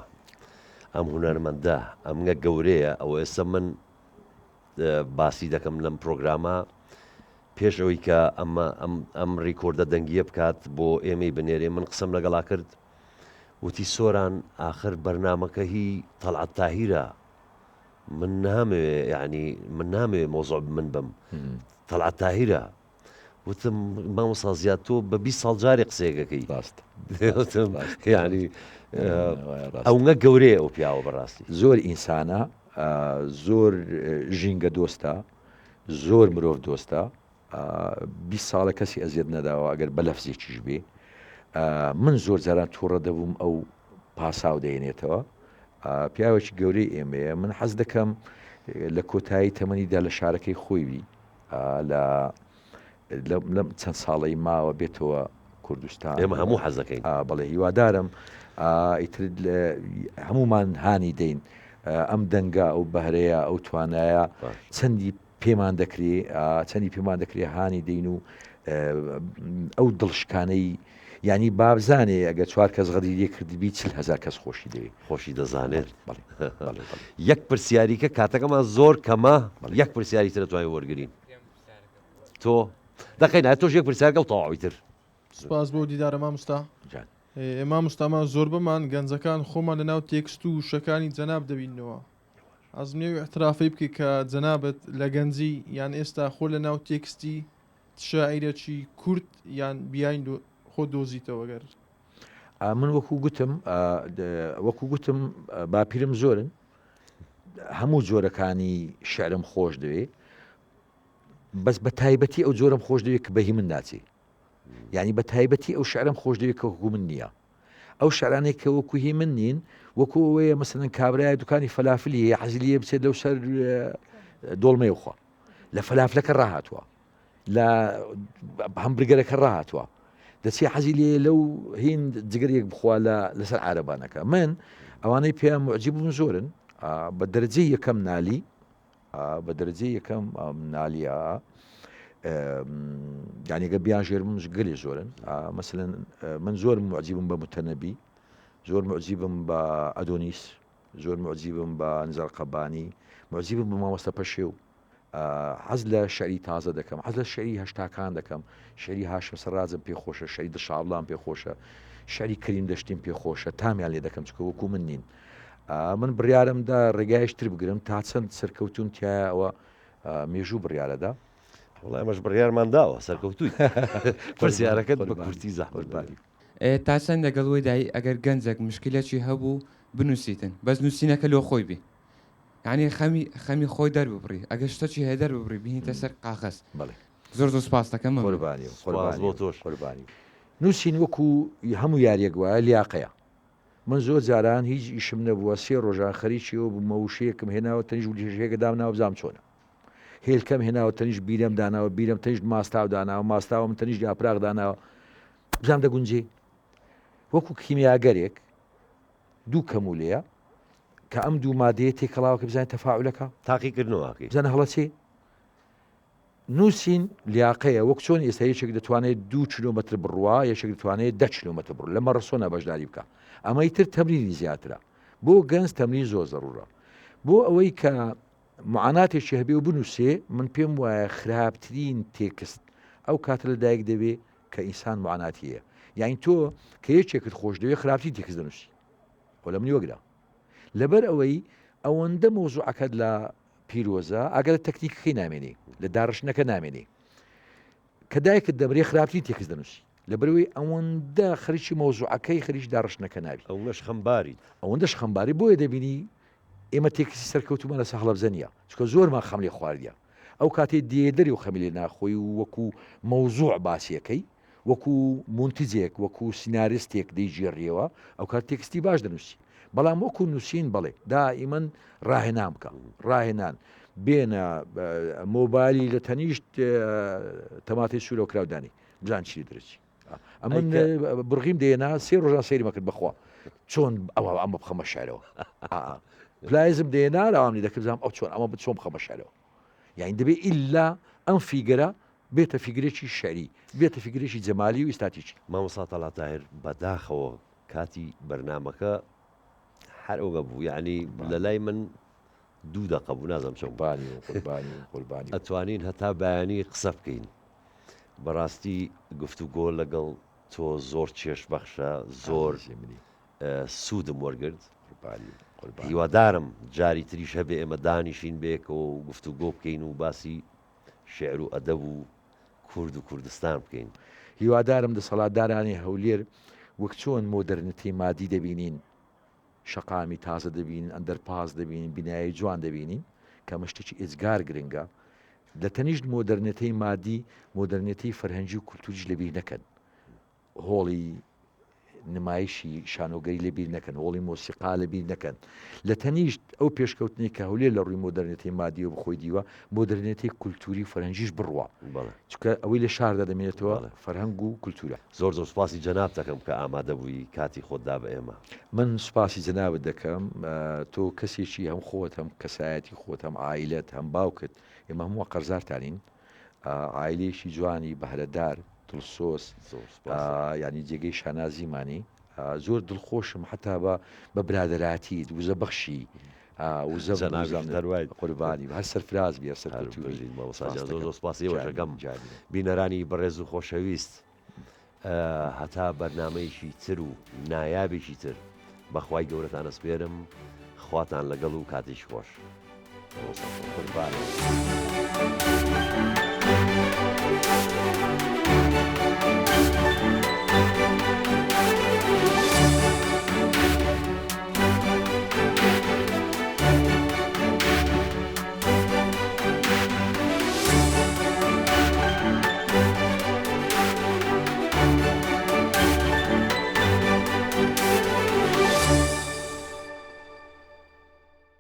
ئەم هونەرمەندە ئەمگە گەورەیە ئەوە ئێستا من باسی دەکەم لەم پرۆگرامە پێش ئەوەی کە ئەم ڕیکۆردە دەنگیە بکات بۆ ئێمەی بنێرێ من قسەم لەگەڵا کرد وتی سۆران آخر بەرنامەکە هی تەڵعات تاهیرە من نامەوێ یعنی من نامەوێ مۆزوع من بم تەڵعات تاهیرە وتم مامۆستا زیاد تۆ بە 20 ساڵ جارێ قسەیەکەکەی یعنی ئەوەنگە گەورەیە ئەو پیاوە بەڕاستی زۆر ئینسانە زۆر ژینگە دۆستە زۆر مرۆڤ دۆستە 20 ساڵە کەسی ئەزیێت نەداوە ئەگەر بە لەفزێکیش بێ. من زۆر جاران تووڕە دەبووم ئەو پاساو دەێنێتەوە پیاوێکی گەورەی ئێمەیە. من حەز دەکەم لە کۆتایی تەمەنیدا لە شارەکەی خۆیوی لەم چەند ساڵی ماوە بێتەوە کوردستان ئێمە هەموو حەز دەکەین بەڵێ هیوادارم هەمومان هانی دەین ئەم دەنگە ئەو بەهرەیە ئەو توانایە چەندی پێمان دەکرێ هانی دەین و ئەو دڵشکانەی ینی بابزانێ ئەگە 4 کەس غەدی لێ کردبی 40,000 کەس خۆشی دەوێت خۆشی دەزانێت. یەک پرسیاریکە کاتەکەمان زۆر کەمە یەک پرسیاری تر دەتوانین وەرگرین تۆ دەقەینە تۆش یەک پرسیارگە و تەواوی تر. سپاس بۆ دیدارە مامۆستا. ئێمە مستامان زۆر بمان گەنجەکان خۆمان لەناو تێکست و شەکانی جەناب دەبینەوە. ئەزمێ احترافی بکە کە جەنابەت لە گەنجی یان ئێستا خۆ لە ناو تێکستی شاعیرەکی کورد یان بیاین خۆ دۆزیتەوە گەر. من وەکو گوتم باپیرم زۆرن هەموو جۆرەکانی شعرم خۆش دەوێت بەس بە تایبەتی ئەو جۆرم خۆش دەوێت کە بەهی من ناچێت. یعنی بە تایبەتی ئەو شعرم خۆش دەوێت کە وەکو من نییە. ئەو شعرانێک کە وەکو هی من نین وەکو ئەوەیە مەسەن کابرای دوکانی فەلافلی حەزیلیە بچێت لەو سەر دۆڵمەیەخوا لە فەلافلەکە ڕاهاتوە لە هەمبرگەرەکە ڕاهاتوە دەچێ حەزی لێ لەو هین جگەرێک بخوا لەسەر عارەبانەکە. من ئەوانەی پێیان معجیب بوون زۆرن بە دەرەجەی یەکەم نالی بە دەرەجەی یەکەم نالیە یانیگە بیان ژێرم گەلێ زۆرن. مەسەلەن من زۆر معجیبم بە متەنەبی زۆر معجیبم بە ئەدۆنیس زۆر معجیبم بە نزار قەبانی معجیبم بە مامۆستا پەشێو حەز لە شعری تازە دەکەم حەز لە شعری هەشتاکان دەکەم شعری هاشم سەرازم پێخۆشە شعری دشاڵان پێخۆشە شعری کەریم دەشتیم پێخۆشە تامیان لێ دەکەم چکە وەکو من نین. من بڕیارمدا ڕێگایشتر بگرم تا چەند سەرکەوتون تایە ئەوە مێژوو بڕیارەدا وڵای ئەمەش بڕیارمان داوە سەرکەوتووی پرسیارەکەت بە کورتی زەحمەت تا چەند لەگەڵەوەی دایی ئەگەر گەنجێک مشکلەکی هەبوو بنووسیتن بەس نووسینەکە لۆ خۆی بی یعنی خەمی خۆی دەرببڕی ئەگەر شتەکی هەیە دەرببڕی بینیتە سەر قاغەس زۆر سوپاس دەکەم قوربانی نووسین وەکو هەموو یاریەک وایە لیاقەیە من زۆر جاران هیچ ئیشم نەبووە 3 ڕۆژان خەریکیەوە بوو مەوشەیەکم هێناوە تەنیژ وشەیەکە دامناوە بزانم چۆنە هێلکەم هێناوە تەنیژ بیرەم داناوە بیرەم تەنیژ ماستاو داناوە ماستاوە من تەنیژ یاپراغ داناوە بزانم دەگونجێ وەکو کیمیاگەرێک دوو کەمولەیە کە ئەم دوو مادەیە تێکەڵاوکە بزانین تەفاعولەکە تاقیکردنەوەکەی بزانە هەڵە چێ نووسین لیاقەیە وەک چۆن ئێستا یەکێک دەتوانێت 2 کیلۆمەتر بڕوا یەکێک دەتوانێت 10 کیلۆمەتر بڕ لەمە ڕسۆنە بەشداری بکە ئەمەی تر تەمرینی زیاترە بۆ گەنج تەمرین زۆر زەڕورە بۆ ئەوەی کە معاناتێکی هەبێ و بنووسێ من پێم وایە خراپترین تێکست ئەو کاتە لەدایک دەبێ کە ئینسان معاناتیەیە یعنی تۆ کە یەکێکت خۆش دەوێت خراپترین تێکست دەنووسی خۆ لە منی وەگرا لەبەر ئەوەی ئەوەندە مۆزوعەکەت لە پیرۆزە ئەگەر تەکنیکەکەی نامێنێ لە داڕشنەکە نامێنێ کە دایکت دەبرێ خراپترین تێکست دەنووسی لەبەرەوەی ئەوەندە خەریکی مۆزوعەکەی خەریش داڕشنەکە نابی ئەوەش خەمباری ئەوەندەش خەمباری بۆیە دەبینی ئێمە تێکسی سەرکەوتومە لە سەحڵەبزە نیە چکە زۆرمان خەم لێ خواردیە ئەو کاتێ دێدەری و خەمی لێ ناخۆی و وەکو مەوزوع باسیەکەی وەکو مونتیجێک وەکو سیناریستێک دەیگێڕیەوە ئەو کات تێکستی باش دەنووسی بەڵام وەکو نووسین بڵێ دائیمەن ڕاهێنان بکە ڕاهێنان بێنە مۆبایلی لە تەنیشت تەماتی سوورە و کراودانی بزان چی درچی ئەمن بڕغیم دێنا 3 ڕۆژان سەیری مەکرد بخوا چۆن ئەوە ئەمە بخەمە شارەوە پلایزم دێنا ئەوامنی دەکرد بزانم ئەو چۆن ئەمە چۆن بخەمە شارەوە یعنی دەبێت ئیلا ئەم فیگەرە بێتە فیگرێکی شەری بێتە فیگرێکی جەمالی و ئیستاتیکی مامۆستا تەڵات تاهیر بەداخەوە کاتی بەرنامەکە هەر ئەوگە بوو یعنی لە لای من 2 دقە بوو نازم چۆن قوربانی ئەتوانین هەتا بەیانی قسە بکەین بەڕاستی گفتوگۆ لەگەڵ تۆ زۆر چێش بەخشە زۆر سوودم وەرگرت هیوادارم جاری تریش هەبێ ئێمە دانیشین بێکەوە و گفتوگۆ بکەین و باسی شعر و ئەدەب و کورد و کوردستان بکەین هیوادارم دەسەڵاتدارانی هەولێر وەک چۆن مۆدرنیتی مادی دەبینین شەقامی تازە دەبین ئەندەرپاس دەبین بینایی جوان دەبینین کە مەشتێکی ئێزگار گرنگە لە تەنیشت مۆدرنێتەی مادی مۆدرنێتی فەرهەنگی و کولتوریش لەبیر نەکەن هۆڵی نمایشی شانۆگەری لەبیر نەکەن هۆڵی مۆسیقا لەبیر نەکەن لە تەنیشت ئەو پێشکەوتنی کە هەولێر لە ڕووی مۆدرنێتی مادی و بخۆی دیوە مۆدرنێتی کولتوری فەرهەنگیش بڕوە چکە ئەوەی لە شاردا دەمێنێتەوە فەرهەنگ و کولتورە زۆر زۆر سوپاسی جەناب دەکەم کە ئامادە بووی کاتی خۆتدا بە ئێمە من سوپاسی جەنابت دەکەم تۆ کەسێکی هەم خۆت هەم کەسایەتی خۆت هەم عائیلەت هەم باوکت ئێمە هەموو قەرزارتانین عائیلێکی جوانی بەهرەدار دڵسۆز ینی جێگەی شانازیمانی زۆر دڵخۆشم حتا بە برادەراتی وزە بەخشی قوربانی هەر سەرفراز بێ سەرپاسیەوەشەکەم بینەرانی بەڕێز و خۆشەویست هەتا بەرنمەیەکی تر و نایابێکی تر بەخوای گەورەتان ئەسپێرم خواتان لەگەڵ و کاتیش خۆش قوربانی